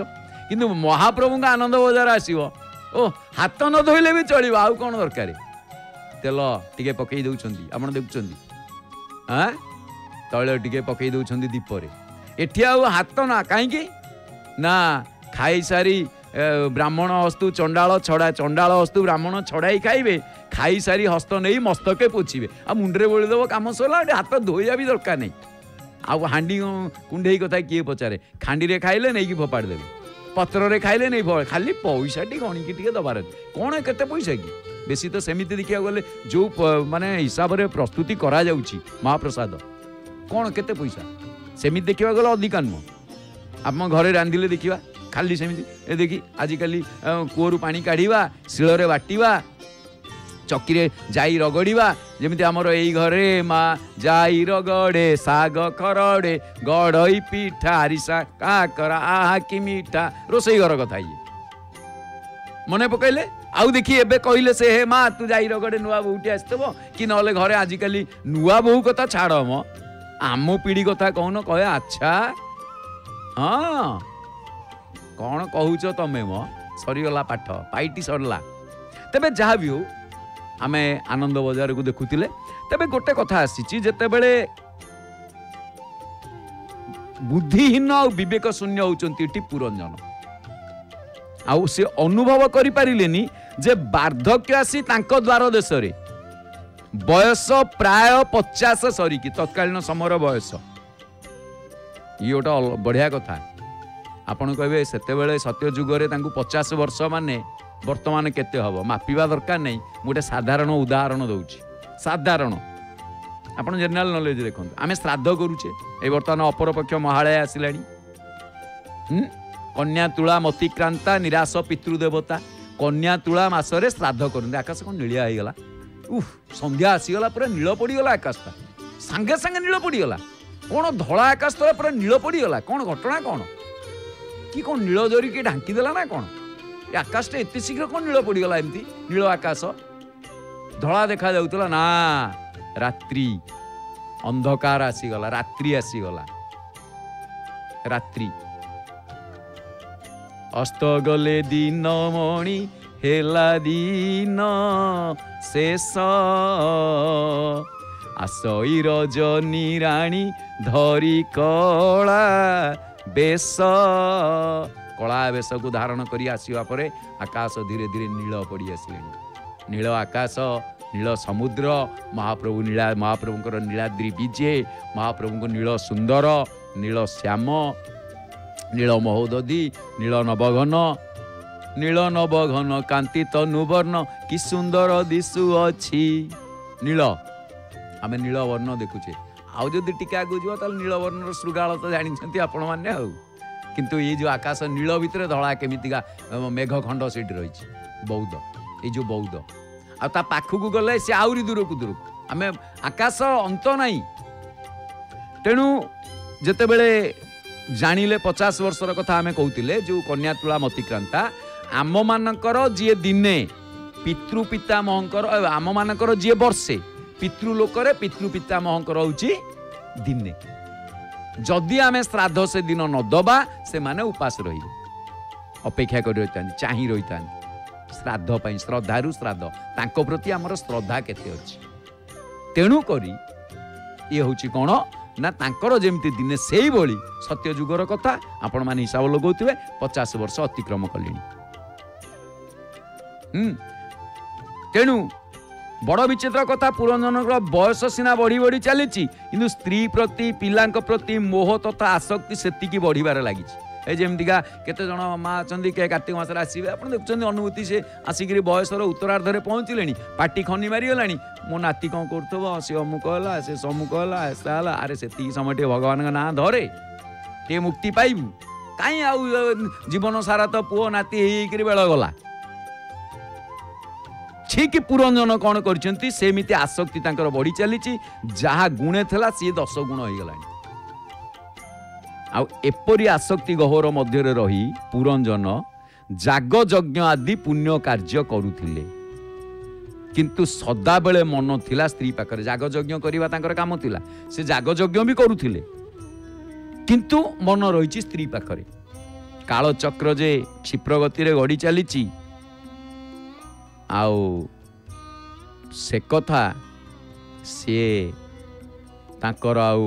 Speaker 1: किंतु महाप्रभु का आनंद बजार आसो ओ हाथ न धोइले भी चलो आउ कौन दरकार तेल टिके पकई दौरान आप देखुं हाँ तैल टिके पकई दौरान दीपरे एठी आउ हाथ ना कहीं ना खाई सारी ब्राह्मण हस्तु चंडाल छड़ा चंडाल हस्तु ब्राह्मण छड़ाई खाइबे खाई सारी हस्त नहीं मस्तके पोछिबे आ मुंडरे बोलीदेव कम सरला हाथ धोइया भी दरकार नहीं आउ हांडी कुंडे कथा किए पचारे खांडी रे खाइले नहीं कि फोपाड़ देबे पत्र रे खाइले नहीं खाली पैसा टी गणिकी टी दबार कौन केते पैसा कि बेसी तो सेमिति देखिया गले जो माने हिसाब रे प्रस्तुति करा जाउची महाप्रसाद कौन केते पैसा सेमिति देखिया गले अधिका नुह आप घरे रांधिले देखिबा खाली सेमिति ए देखी आजिकली कूअरु पानी काढ़िबा शिଳରେ बाटिबा चक्की जाई रगड़िबा जेमिति हमर एई घरे माँ जाई रगड़े साग खरड़े गड़ई पिठा आरिसा काकरा आहा कि मीठा रोसई घर कथा ये मने पकैले आउ देखी एबे कहले से हे माँ तू जाई रगड़े नुआ बोहूटी आसतबो कि नले घरे आजिकली नुआ बोहू कथा छाड़ म आम पीढ़ी कथा कहून कहे अच्छा हाँ कौन कहूच तमें म सरीगला पाठ पाइटी सरला तेबे जहाँ भी हो आमे आनंद बजार को देखुले तेबे गोटे कथा आसी जेते बेले बुद्धिहीन और विवेक शून्य होती पुरंजन आउ से अनुभव करि पारिलेनी जे वार्धक्य आसी तांको द्वार देश रे बयस प्राय 50 सरिकी तत्कालीन समय बयस ये गोटे बढ़िया कथा आपण कहे से सत्य जुगरे 50 वर्ष माने वर्तमान केते हबो मापिबा दरकार नहीं गोटे साधारण उदाहरण दउची साधारण आपण जनरल नॉलेज देखंतु आमे श्राद्ध करूचे ए वर्तमान अपरपक्ष महालय आसिलानी कन्या तुला मतिक्रांता निराश पितृदेवता कन्या तुला मासरे श्राद्ध करते आकाश कौन नीलिया हो गला संध्या आसीगला पूरा नील पड़गला आकाशटा सांगे सांगे नील पड़गला कौन धला आकाश तला पूरा नील पड़गला कौन घटना कौन कि कौन नील जरी कि ढांकी देला ना कौन आकाशटा एत शीघ्र कौन नील पड़गला एमती नील आकाश धला देखा जाउतला ना रात्रि अंधकार आसीगला रात्रि आसीगला रात्रि अस्त गले दिन मणि हेला दिन शेष आसई रजनी राणी धरी कला बेश कला बेश को धारण करी आसीबा परे आकाश धीरे धीरे नील पड़ी आसिले नील आकाश नील समुद्र महाप्रभु नीला महाप्रभुंकर नीलाद्रि विजे महाप्रभुंक नील सुंदर नील श्याम नील महोदधी नील नवघन कांति तनुभर्ण कि सुंदर दिशु अछि नील आमे नील वर्ण देखुचे आउ जदि टिके आगु जीव ताल नील वर्णर श्रृगाल तो जानिछंती आपण माने आउ किंतु ये जो आकाश नील भितर धला केमितिका मेघखंड सेठी रहिछि बौद्ध ये जो बौद्ध आ ता पाखकु गले से आउरी दूरकु आमे आकाश अंत नाही तेणु जेतेबेले जानिले 50 वर्षर कथा आमे कहूतिले जो कन्या तुला मतिक्रांता आम मानकर जी दिने पितृपिता महंकर आम मानकर जी वर्षे पितृलोकरे पितृपिता महंकर होची दिने जदि आमे श्राद्ध से दिन न दबा से माने उपास रही अपेक्षा कर रही चाही रही श्राद्ध पाई श्रद्धारु श्राद्ध तांको प्रति आमर श्रद्धा केते अछि तेणु करी ये होची कोन ना तांकर जेमती दिने सेही भली सत्य जुगर कथा आपण माने हिसाब लगाउथिबे 50 वर्ष अतिक्रम कलिनी तेणु बड़ विचित्र कथा पुरंजनकर बयस सीना बढ़ी बढ़ी चली किंतु स्त्री प्रति पिलांक प्रति मोह तथा आसक्ति सेतिकी बढ़िबार लागिछि ए जमीका केते जन माँ अच्छा के कार्तिक मास आसवे आप देखुं अनुभूति से आसिक बयसर उत्तरार्धे पहुँचले पार्टी खनी मारिगला मो नाती कौन कर सी अमुक है से समुक है ऐसा है अरे से समय टे भगवान का ना धरे टे मुक्ति पाइबू कहीं आउ जीवन सारा तो पुओ नाती होकर बेल गला ठीक पुरंजन कौन करमिति आसक्ति बढ़ी चली जहाँ गुणे थला सी 10 गुण हो गला एपरी आसक्ति गहर मध्य रही पुरंजन जाग यज्ञ आदि पुण्य कार्य करुथिले किंतु सदा बेले मन थिला स्त्री पाखरे जाग यज्ञ करबा तांकर काम थिला से जाग यज्ञ भी करुथिले किंतु मन रही स्त्री पाखरे काल चक्र जे क्षिप्र गति रे गड़ी चली आउ से कथा से तांकर आउ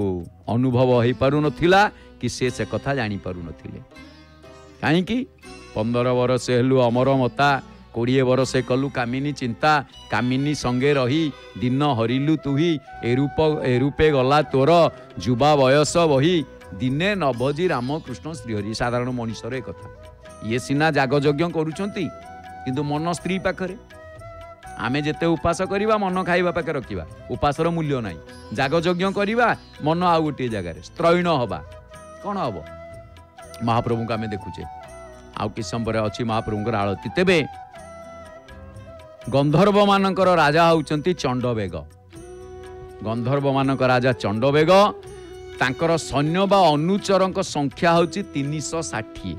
Speaker 1: अनुभव हो पारु नथिला कि से कथा जानी पारु नथिले कहीं 15 वर्ष हेलु अमर मता 20 वर्ष कलु कामिनी चिंता कामिनी संगे रही दिन हरिलु तुही एरूपे गला तोर जुबा बयस बही दिने नभजी राम कृष्ण श्रीहरि साधारण मनीषर एक कथा ये सिना जाग यज्ञ करुछंती किंतु मन स्त्री पाखरे आमे जेते उपास करिबा मन खाइबा पाखे रखिबा उपासर मूल्य नाही जाग यज्ञ करिबा मन आउ गोटे जगार स्त्रैण हबा कौन हम महाप्रभु को आम देखुचे आउ कि समय अच्छी महाप्रभुଙ୍କର आळती तेबे गंधर्व मानकर राजा होउचंती चंडवेग गंधर्व मानकर राजा चंडवेग तांकर सैन्य बा अनुचरक संख्या होची 360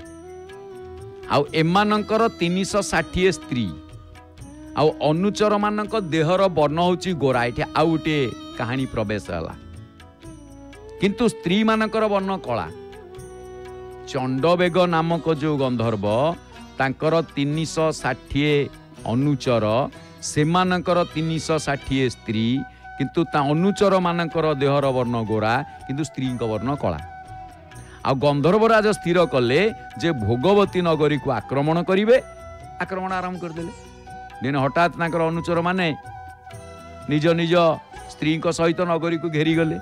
Speaker 1: आउ एमानकर 360 स्त्री आउ अनुचर मानक देहर वर्ण होची गोरा एठी आउ गोटे कहानी प्रवेश हला किंतु स्त्री मानकर वर्ण कला चंडवेग नामक जो गंधर्व तांकर 360 अनुचर सेमानकर 360 स्त्री किंतु ता अनुचर मानकर देहर वर्ण गोरा किंतु स्त्री वर्ण कला आ गंधर्व राज स्थिर कले जे भोगवती नगरी को आक्रमण करिवे आक्रमण आरंभ करदेले दिन हठात तांकर अनुचर माने निज निज स्त्री सहित नगरी को घेरी गले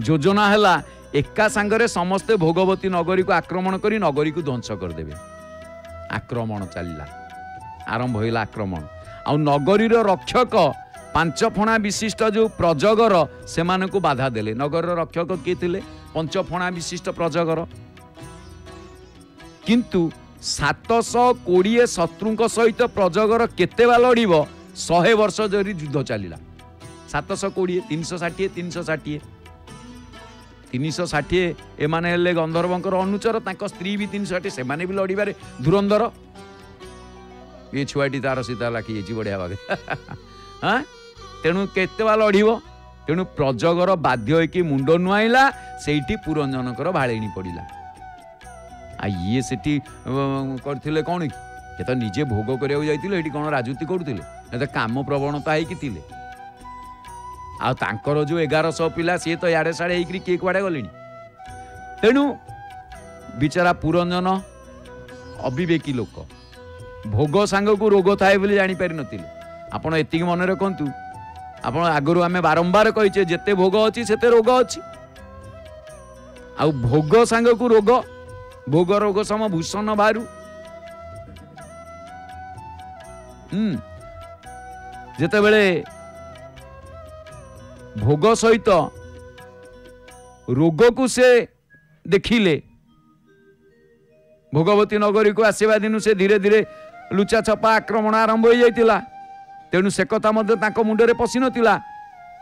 Speaker 1: योजना है एका सांगरे समस्ते भोगवती नगरी को आक्रमण करी नगरी को ध्वंस करदेवे आक्रमण चलला आरंभ होइला आक्रमण आ नगरीर रक्षक 5 फणा विशिष्ट जो प्रजगर से मानकु बाधा देले नगर रक्षक किए थिले 5 फणा विशिष्ट प्रजगर किंतु 720 शत्रुंक सहित प्रजगर केतेबा लड़िब 100 वर्ष धरी युद्ध चलिला 720 360 360 360 एमाने हेले गंधर्वंकर अनुचर तांको स्त्री भी 360 से माने भी लड़िबारे धुरंधर ये छुआटी तार सीता लाखी जी बढ़िया भागे हाँ तेणु केतेबा लड़िबो तेणु प्रजगर बाध्य होइकी मुंड नुआइला सेठी पुरंजनकर भाळेणी पड़िला आ ये सेठी करथिले कोन के तो निजे भोग करिया जाइतिले एठी कोन राजूती करूथिले ए त काम प्रवणता हेकी थिले आ तांकर जो 1100 पिला सी तो याडे साडे हेकरी के कुआडे गलेनी तेणु बिचारा पुरंजन अविवेकी लोक भोग सांग को रोग थाए बोली जानी पारि नथिले आपण एतिक मन रखंतु आपण आगरु आमे बारंबार कहिचे जेते भोग अछि सेते रोग अछि आ भोग सांग को रोग भोग रोग सम भूषण बारू जेते बेले भोग सहित रोग को से देखिले भोगवती नगरी को आसवा दिन से धीरे धीरे लुचा छपा आक्रमण आरंभ हो जाइतिला तेणु से कथा मध्य तांको मुंडरे पशि नथिला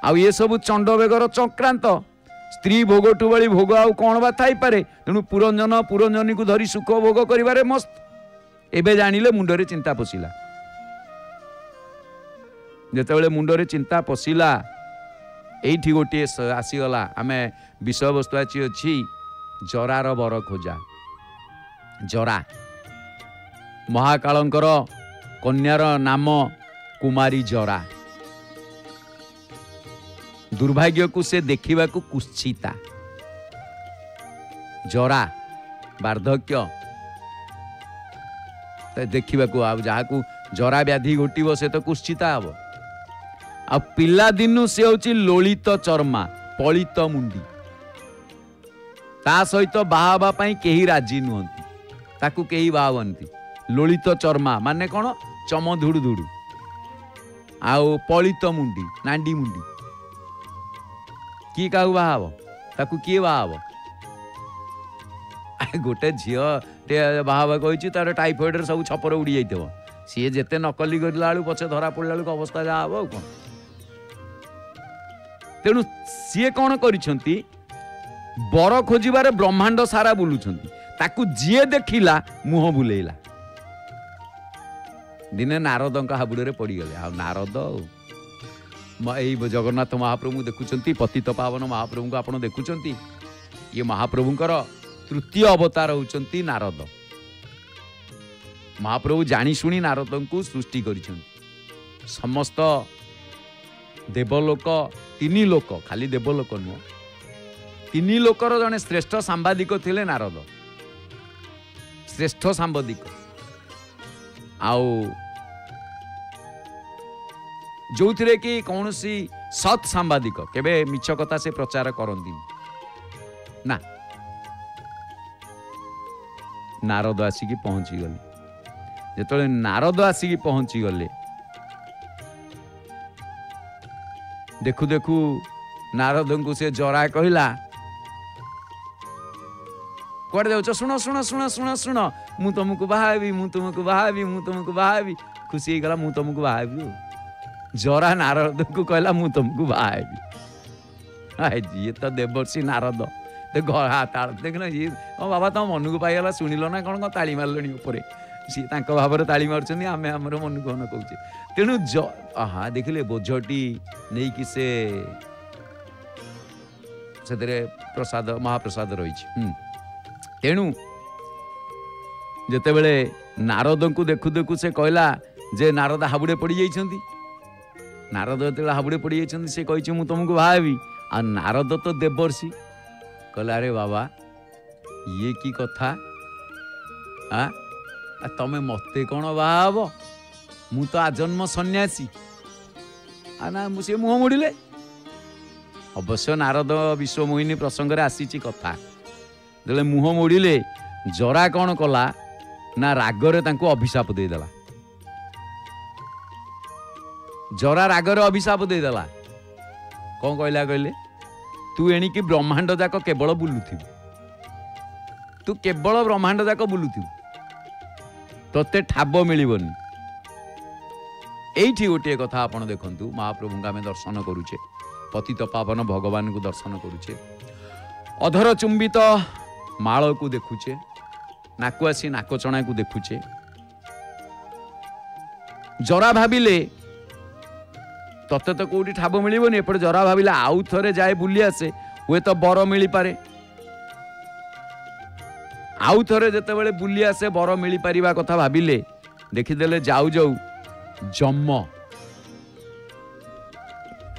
Speaker 1: आ ये सब चंडवेगर चक्रांत स्त्री भोगटू बड़ी भोग आउ कौन बा थाई पारे तेणु पुरंजन पुरंजनी को धरी सुख भोग करिबारे मस्त एबे जानिले मुंडरे चिंता पशिला जेतेबेले मुंडरे चिंता पशिला एठी गोटे आसीगला आमे विषय वस्तु अच्छी जरार बर खोजा जरा महाकालंकर कन्यार नाम कुमारी जरा दुर्भाग्य को से देखा कुत्सिता जरा वार्धक्य देखा जहाँ जरा व्याधि घोटब से तो कुत्सिता हम आ पिला दिनु से होची लोलित चर्मा पलित मुंडी ତା ସହିତ ବାହା ହେବା ପାଇଁ କେହି ରାଜି ନୁହନ୍ତି, ତାକୁ କେହି ବାହା ହୁଅନ୍ତି। ଲୋଳିତ ଚର୍ମା ମାନେ କ'ଣ? ଚମ ଧୁଡୁ ଧୁଡୁ, ଆଉ ପଳିତ ମୁଣ୍ଡି, ନାଣ୍ଡି ମୁଣ୍ଡି, କିଏ କାହାକୁ ବାହା ହବ? ତାକୁ କିଏ ବାହା ହବ? ଗୋଟେ ଝିଅ ଟିକେ ବାହା ହେବାକୁ କହିଛି, ତାର ଟାଇଫଏଡରେ ସବୁ ଛପର ଉଡ଼ି ଯାଇଥିବ, ସିଏ ଯେତେ ନକଲି କରିଲା ବେଳକୁ ପଛେ ଧରା ପଡ଼ିଲା ବେଳକୁ ଅବସ୍ଥା ଯାହା ହବ ଆଉ କ'ଣ। ତେଣୁ ସିଏ କ'ଣ କରିଛନ୍ତି? ବର ଖୋଜିବାରେ ବ୍ରହ୍ମାଣ୍ଡ ସାରା ବୁଲୁଛନ୍ତି, ତାକୁ ଯିଏ ଦେଖିଲା ମୁହଁ ବୁଲେଇଲା। ଦିନେ ନାରଦଙ୍କ ହାବୁଡ଼ରେ ପଡ଼ିଗଲେ। ଆଉ ନାରଦ ଏଇ ଜଗନ୍ନାଥ ମହାପ୍ରଭୁ ଦେଖୁଛନ୍ତି, ପତିତ ପାବନ ମହାପ୍ରଭୁଙ୍କୁ ଆପଣ ଦେଖୁଛନ୍ତି। ଇଏ ମହାପ୍ରଭୁଙ୍କର ତୃତୀୟ ଅବତାର ହେଉଛନ୍ତି ନାରଦ। ମହାପ୍ରଭୁ ଜାଣିଶୁଣି ନାରଦଙ୍କୁ ସୃଷ୍ଟି କରିଛନ୍ତି। ସମସ୍ତ ଦେବଲୋକ, ତିନି ଲୋକ, ଖାଲି ଦେବଲୋକ ନୁହଁ, ତିନି ଲୋକର ଜଣେ ଶ୍ରେଷ୍ଠ ସାମ୍ବାଦିକ ଥିଲେ ନାରଦ, ଶ୍ରେଷ୍ଠ ସାମ୍ବାଦିକ। ଆଉ ଯୋଉଥିରେ କି କୌଣସି ସତ୍ ସାମ୍ବାଦିକ କେବେ ମିଛ କଥା ସେ ପ୍ରଚାର କରନ୍ତିନି ନା। ନାରଦ ଆସିକି ପହଞ୍ଚିଗଲେ। ଯେତେବେଳେ ନାରଦ ଆସିକି ପହଞ୍ଚିଗଲେ, ଦେଖୁ ଦେଖୁ ନାରଦଙ୍କୁ ସେ ଜରା କହିଲା, କୁଆଡ଼େ ଯାଉଛ? ଶୁଣ ଶୁଣ ଶୁଣ ଶୁଣ ଶୁଣ, ମୁଁ ତମକୁ ବାହା ହେବି, ମୁଁ ତମକୁ ବାହା ହେବି, ମୁଁ ତମକୁ ବାହା ହେବି। ଖୁସି ହେଇଗଲା, ମୁଁ ତମକୁ ବାହା ହେବି। ଜରା ନାରଦଙ୍କୁ କହିଲା, ମୁଁ ତମକୁ ବାହା ହେବି। ଇଏ ତ ଦେବର୍ଷି ନାରଦ, ଦେଖିଲ ଇଏ ବାବା ତମ ମନକୁ ପାଇଗଲା, ଶୁଣିଲ ନା କ'ଣ ତାଳି ମାରିଲେଣି ଉପରେ। ସିଏ ତାଙ୍କ ଭାବରେ ତାଳି ମାରୁଛନ୍ତି, ଆମେ ଆମର ମନକୁ ମନ କହୁଛେ। ତେଣୁ ଦେଖିଲେ ବୋଝଟି ନେଇକି ସେଥିରେ ପ୍ରସାଦ, ମହାପ୍ରସାଦ ରହିଛି। ତେଣୁ ଯେତେବେଳେ ନାରଦଙ୍କୁ ଦେଖୁ ଦେଖୁ ସେ କହିଲା ଯେ ନାରଦ ହାବୁଡ଼େ ପଡ଼ିଯାଇଛନ୍ତି। ନାରଦ ଯେତେବେଳେ ହାବୁଡ଼େ ପଡ଼ିଯାଇଛନ୍ତି, ସେ କହିଛି ମୁଁ ତମକୁ ବାହା ହେବି। ଆଉ ନାରଦ ତ ଦେବର୍ଷି, କହିଲା ଆରେ ବାବା ଇଏ କି କଥା? ତମେ ମତେ କ'ଣ ବାହା ହବ? ମୁଁ ତ ଆଜନ୍ମ ସନ୍ନ୍ୟାସୀ। ନା ସେ ମୁହଁ ମୋଡ଼ିଲେ। ଅବଶ୍ୟ ନାରଦ ବିଶ୍ୱମୋହିନୀ ପ୍ରସଙ୍ଗରେ ଆସିଛି କଥା। ଯେତେବେଳେ ମୁହଁ ମୋଡ଼ିଲେ, ଜରା କ'ଣ କଲା ନା ରାଗରେ ତାଙ୍କୁ ଅଭିଶାପ ଦେଇଦେଲା। ଜରା ରାଗରେ ଅଭିଶାପ ଦେଇଦେଲା। କ'ଣ କହିଲା କହିଲେ? ତୁ ଏଣିକି ବ୍ରହ୍ମାଣ୍ଡ ଯାକ କେବଳ ବୁଲୁଥିବୁ, ତୁ କେବଳ ବ୍ରହ୍ମାଣ୍ଡ ଯାକ ବୁଲୁଥିବୁ, ତତେ ଠାବ ମିଳିବନି। ଏଇଠି ଗୋଟିଏ କଥା ଆପଣ ଦେଖନ୍ତୁ, ମହାପ୍ରଭୁଙ୍କୁ ଆମେ ଦର୍ଶନ କରୁଛେ, ପତିତ ପାବନ ଭଗବାନଙ୍କୁ ଦର୍ଶନ କରୁଛେ, ଅଧର ଚୁମ୍ବିତ ମାଳକୁ ଦେଖୁଛେ, ନାକୁ ଆସି ନାକଚଣାକୁ ଦେଖୁଛେ। ଜରା ଭାବିଲେ ତତେ ତ କୋଉଠି ଠାବ ମିଳିବନି, ଏପଟେ ଜରା ଭାବିଲା ଆଉ ଥରେ ଯାଏ ବୁଲି ଆସେ, ହୁଏତ ବର ମିଳିପାରେ। ଆଉ ଥରେ ଯେତେବେଳେ ବୁଲି ଆସେ ବର ମିଳିପାରିବା କଥା ଭାବିଲେ, ଦେଖିଦେଲେ ଯାଉ ଯାଉ ଯମ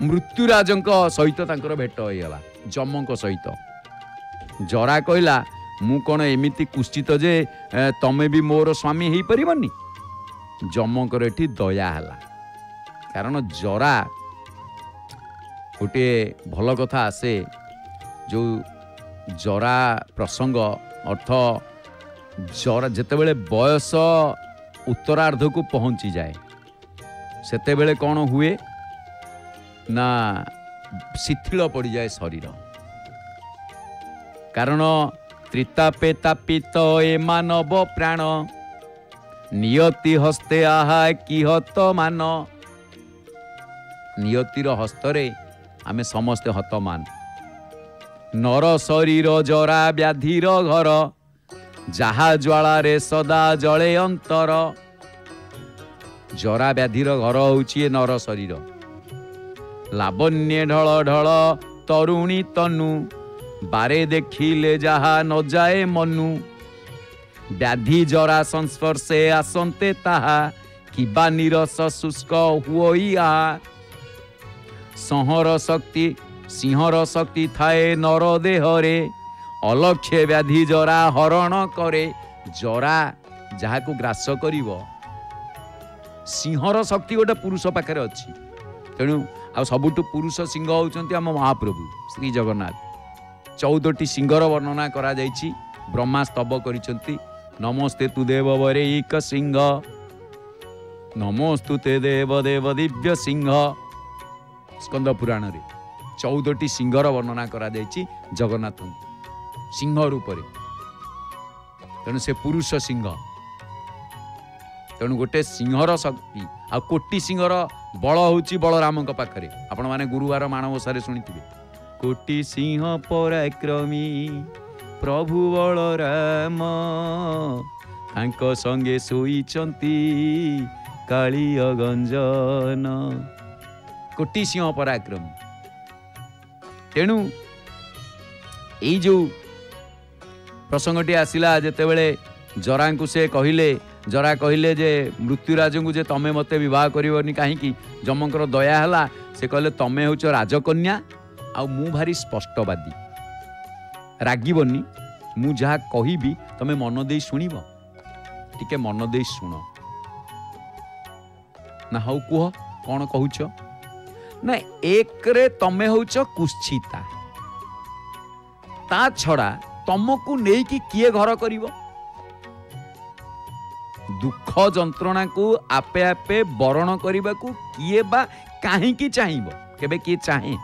Speaker 1: ମୃତ୍ୟୁରାଜଙ୍କ ସହିତ ତାଙ୍କର ଭେଟ ହୋଇଗଲା, ଯମଙ୍କ ସହିତ। ଜରା କହିଲା, ମୁଁ କ'ଣ ଏମିତି କୁଶ୍ଚିତ ଯେ ତମେ ବି ମୋର ସ୍ୱାମୀ ହେଇପାରିବନି? ଯମଙ୍କର ଏଠି ଦୟା ହେଲା, କାରଣ ଜରା ଗୋଟିଏ ଭଲ କଥା ଆସେ, ଯେଉଁ ଜରା ପ୍ରସଙ୍ଗ ଅର୍ଥ ଜରା ଯେତେବେଳେ ବୟସ ଉତ୍ତରାର୍ଦ୍ଧକୁ ପହଞ୍ଚିଯାଏ, ସେତେବେଳେ କ'ଣ ହୁଏ ନା ଶିଥିଳ ପଡ଼ିଯାଏ ଶରୀର। କାରଣ ତ୍ରିତାପେ ତାପିତ ଏ ମାନବ ପ୍ରାଣ, ନିୟତି ହସ୍ତେ ଆହା କିହତ ମାନ। ନିୟତିର ହସ୍ତରେ ଆମେ ସମସ୍ତେ ହତମାନ। ନର ଶରୀର ଜରା ବ୍ୟାଧିର ଘର, ଯାହା ଜ୍ୱାଳାରେ ସଦା ଜଳେ ଅନ୍ତର। ଜରା ବ୍ୟାଧିର ଘର ହେଉଛି ଏ ନର ଶରୀର। ଲାବଣ୍ୟ ଢଳ ଢଳ ତରୁଣୀ ତନୁ, ବାରେ ଦେଖିଲେ ଯାହା ନ ଯାଏ ମନୁ। ବ୍ୟାଧି ଜରା ସଂସ୍ପର୍ଶେ ଆସନ୍ତେ ତାହା, କିବା ନିରସ ଶୁଷ୍କ ହୁଅଇ ଆହା। ସିଂହର ଶକ୍ତି ଥାଏ ନର ଦେହରେ, ଅଲକ୍ଷ୍ୟ ବ୍ୟାଧି ଜରା ହରଣ କରେ। ଜରା ଯାହାକୁ ଗ୍ରାସ କରିବ, ସିଂହର ଶକ୍ତି ଗୋଟେ ପୁରୁଷ ପାଖରେ ଅଛି। ତେଣୁ ଆଉ ସବୁଠୁ ପୁରୁଷ ସିଂହ ହେଉଛନ୍ତି ଆମ ମହାପ୍ରଭୁ ଶ୍ରୀ ଜଗନ୍ନାଥ। 14ଟି सिंहर वर्णना करा जाइछि। ब्रह्मा स्तव करिसंती नमस्ते तु देव वरैक सिंह नमोस्तु ते देव देव दिव्य सिंह। स्कंद पुराण रे 14टी सिंहर वर्णना करा जाइछि जगन्नाथ सिंह रूप रे। तेणु से पुरुष सिंह, तेणु गोटे सिंहर शक्ति आ कोटी सिंहर बल होउछि बलराम पाखरे। आपण माने गुरुवार माणवसारे शुणिथिबे कोटी सिंह पराक्रमी प्रभु बलराम तांक संगे सोईचंती कालिय गंजन। कोटी सिंह पराक्रमी। तेणु एई जो प्रसंगटी आसिला जेतेबेले जरा को से कहले, जरा कहले जे मृत्युराज को जे तमे मते विवाह करबनी कहीं जमकर दया हला। से कहले तमे होच राजकन्या आ मु भारी स्पष्टवादी, रागिबनी मु जहा कहिबी तमे मन देई सुनिब, टिके मन देई सुन ना। हौ कुह कौन कहूच ना। एक रे तमे होच कुश्चिता, ता छड़ा तमको नहीं कि किए घर करिवो। दुख जंत्रणा को आपे आपे बरण करने को किए बा कहीं चाहिए, केबे किए चाहे।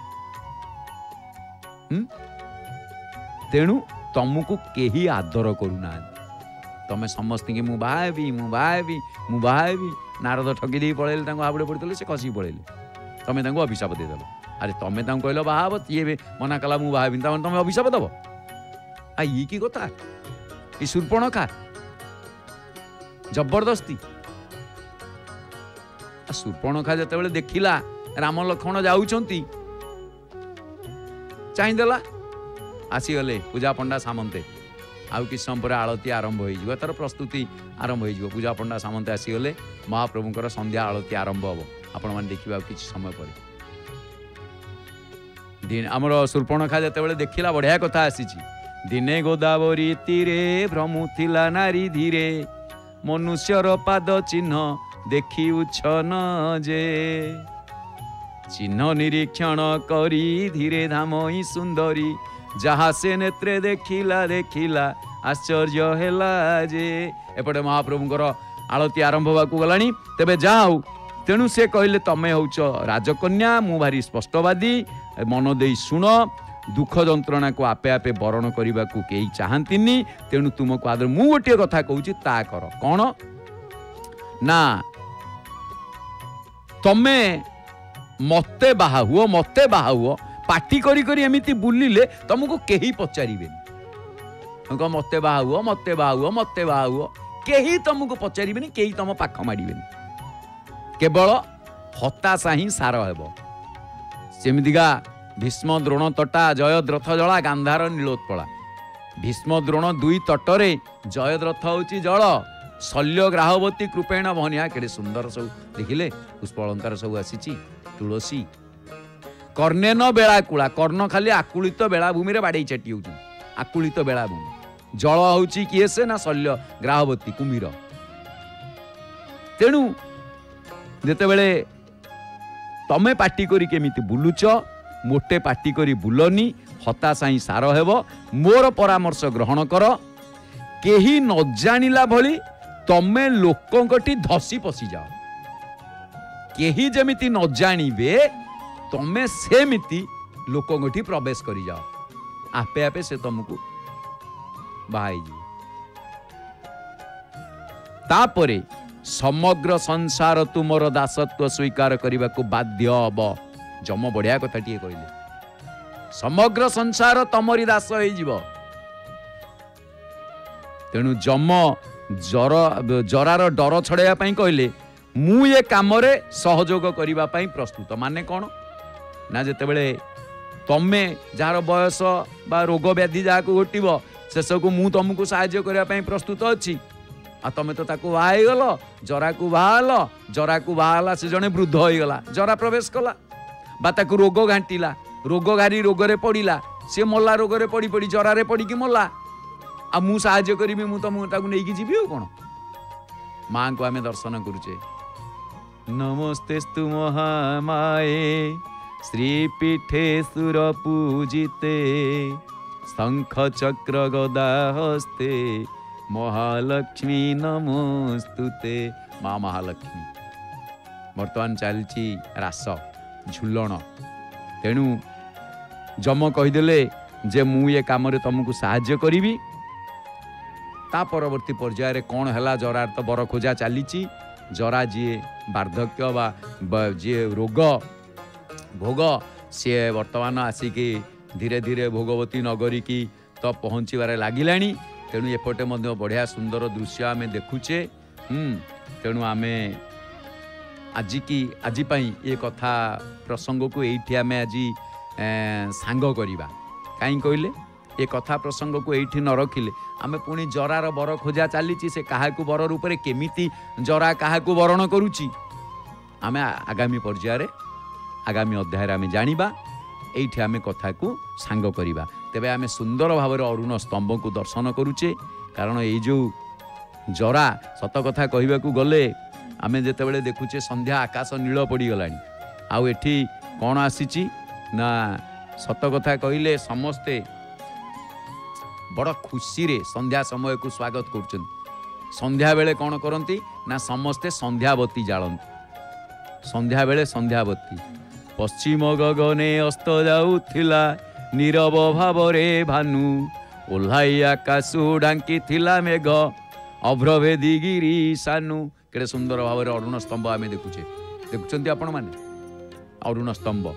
Speaker 1: तेणु तुमको केही आदर करूना। तमें समस्त के मु बाहेबी मु बाहेबी मु बाहेबी। नारद ठगी दे पड़ेले, हाबुड़े पड़ते से खसी पड़ेले, तमें अभिशाप देदेल। अरे तमें कहल बाहाब, ये मना कला मु बाहेबी, तमें अभिशाप दब। आ ये की कथा, ये शूर्पणखा जबरदस्ती। शूर्पणखा जिते देखिला राम लक्ष्मण जाऊंती चाहिदेला, आसीगले पूजा पंडा सामंते। आउ कि समय पर आलती आरंभ हो, तार प्रस्तुति आरंभ हो। पूजा पंडा सामंते आसीगले, महाप्रभुंकर संध्या आलती आरंभ हम। आपण मैंने देखा कि समय पर दिन आमर शूर्पणखा जिते देखिला बढ़िया कथा आसी। दिने गोदावरी तीरे भ्रमुथिला नारी धीरे मनुष्यर पाद चिन्ह देखी उछन जे चिन्ह निरीक्षण करी धीरे धामई सुंदरी जहा से नेत्रे देखिला देखिला आश्चर्य हेला जे। एपटे महाप्रभुंकर आलती आरंभ होगा गलानी। तेबे जाऊ, तेणु से कहले तमे होउच राजकन्या, मु भारी स्पष्टवादी, मन देई सुन। दुख जंत्रणा को आपे आपे बरण करने को कई चाहती। तेणु तुमको आदर मु गोटे कथा कहूँ ता कर कौन ना, तमे मते बाहा हुओ मते बाहा हुओ। पार्टी करी करी एमिति बुलिले तुमको केही पचारिबे। मते बाहा हुओ मते बाहा हुओ मते बाहा हुओ, केही तुमको पचारिबेनी, केही तुम पाख मारिबेनी। केवल हताशा ही सार हेबो। सेमितिका भीष्म द्रोण तटा जयद्रथ जला गांधार नीलोत्पला। भीष्म द्रोण दुई तटरे जयद्रथ होची जल, शल्य ग्राहवती कृपेण भनिया। केडे सुंदर सब देखिले, पुष्प अलंकार सब आसीची। तुलसी कर्णेन बेलाकूला, कर्ण खाली आकुलित बेलाभूमि रे बाड़े चाटी होउछ। आकुलित बेलाभूमि जल होची किए से ना शल्य ग्राहवती कुम्भीर। तेणु जेतेबेले तमे पार्टी करी केमिति बुलुच, मोटे पार्टी करी बुलनी, हताशा ही सार हेबो। मोर परामर्श ग्रहण कर। केही न जानिला भली तमे लोकंकटी धसी पसी जाओ। केही जेमिति न जानिबे तमे सेमिति लोकंकटी प्रवेश करी जाओ। आपे आपे से तुमको बाहाई जी। तापरे समग्र संसार तुमर दासत्व स्वीकार करने को बाध्य हब। जम बढ़िया कथा टिए कहले, समग्र संसार तमरी दास हो। तेणु जम जरार डर छड़ाइया कहले मु ये काम सहयोग करने प्रस्तुत। माने कौन ना, जितेबले तमे जार बयस बा रोग व्याधि जहाँ को घटव शेष को मु तुमको साहाय्य करने प्रस्तुत अच्छी। आ तमे तो ताको बाहाईगल, जरा को बाहल, जरा को बाहला से जड़े वृद्ध होगला, जरा प्रवेश कला बा ताको रोग घांटिला, रोग घारी रोगरे पड़िला, सी मल्ला रोगरे पड़ी पड़ी जरारे पड़ी मल्ला। आ मु साहाय्य करी मु तुमको नहीं जीवी हो कौन। माँ को आम दर्शन करुचे। नमस्तेस्तु महामाये श्रीपीठे सुर पूजिते शंख चक्र गदा हस्ते महालक्ष्मी नमोस्तुते। माँ महालक्ष्मी बर्तमान चलती रास झुलण तेणु जम कहीदेले जे मु ये काम तुमको साहाय्य करी ता परवर्ती पर्यायर कौन है जरार तो बर खोजा चली जरा जी वार्धक्य जी रोग भोग सी वर्तमान आसिकी धीरे धीरे भोगवती नगरी की तो पहुँचबार लगिला तेणु एपटे बढ़िया सुंदर दृश्य आम देखुचे। तेणु आम आज ये कथा प्रसंग को ये आम आज सांग करवा कहीं कहले ये कथा प्रसंग को ये न रखिले आम पुणी जरार बर खोजा चली से क्या बर रूप में केमिति जरा क्या वरण करुच्ची आम आगामी पर्यायर आगामी अध्याय आम जानिबा एठी आम कथा को सांग करवा। तेबे आम सुंदर भाव अरुण स्तंभ को दर्शन करुचे कारण ये जो जरा सत कथा कहबा को गले आम जितेबाला देखुचे संध्या आकाश नील पड़गला आउ एठी कौन आसी ना सत कथा कहले समस्ते बड़ खुशी रे संध्या समय को स्वागत कर संध्या बेले कौन करती ना समस्ते संध्यावती जालती संध्या बेले संध्यावती पश्चिम गगने अस्त जाऊथिला नीरव भाव रे भानु ओह्लाई आकाशु डांकी थिला मेघ अभ्रभेदी गिरी सानु केड़े सुंदर भाव अरुण स्तंभ आम देखुचे देखुंत आपण माने अरुण स्तंभ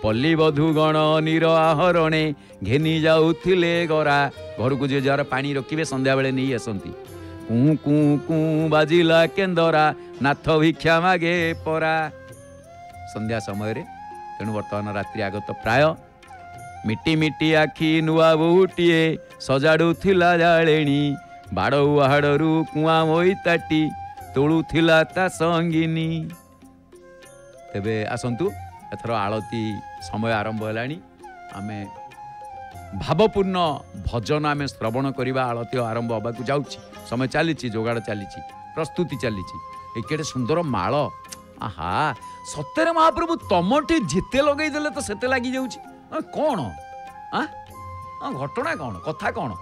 Speaker 1: पल्ली बधुगण नीर आहरणे घेनी जाऊथिले गरा घर को जे जार पानी रखिए संध्या बेले नहीं आसती कू कू कू बाजिला केंदरा नाथ भिक्षा मागे परा संध्या समय रे। तेणु वर्तमान रात्रि आगत प्राय मिटी मिटी आखि नुआ बहुटीए सजाड़ुथिला जालेणी बाड़ू हाड़ू कुआ मोई ताटी तोड़ुथिला ता संगिनी। तेबे आसंतु एथर आलती समय आरंभ है आम भावपूर्ण भजन आम श्रवण करवा आलती आरंभ होगा जाऊँ समय चली जोगाड़ चली प्रस्तुति चली केड़े सुंदर माल आहा सत्य महाप्रभु तमटी जिते लगेदेले तो सेते लगी जाऊँ कौन घटना कौन कथा कौन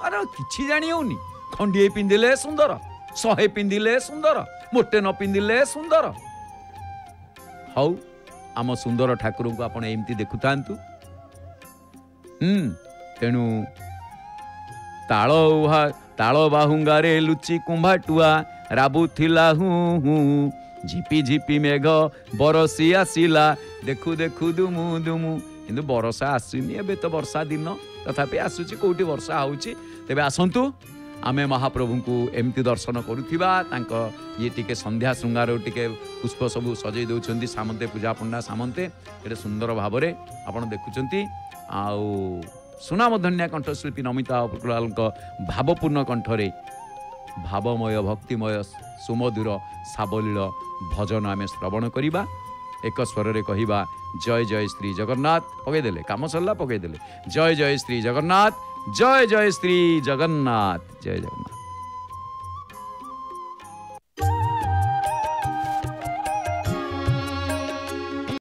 Speaker 1: अरे किछि जानी होनी खंडिए पिंधिले सुंदर 100 पिंधिले सुंदर मोटे न पिंधिले सुंदर हाउ आम सुंदर ठाकुर को आपण एमती देखुता तेणु ताल बाहुंगारे लुचि कुंभाटुआ राबुथिला हूँ झिपी झिपी मेघ बरसी आसिला देखु देखु दुमु दुमु किंतु बरसा आसुनी एबे तो वर्षा दिन तथापि आसुची कोठी वर्षा होउची। तेबे आसंतु आमे महाप्रभु को एमती दर्शन करुथिबा तांको ये टिके संध्या श्रृंगार टिके पुष्प सबु सजै दउछंती सामंते पूजा पंडा सामंते एटे सुंदर भावरे आपण देखुचंती आउ सुनामधन्या कंठशिल्पी नमिता उपकुलाल भावपूर्ण कंठरे भावमय भक्तिमय सुमधुर सावलील भजन आमे श्रवण करिबा एक स्वर रे कहिबा जय जय श्री जगन्नाथ पकईदेले काम सरला पकईदेले जय जय श्री जगन्नाथ जय जय श्री जगन्नाथ जय जगन्नाथ।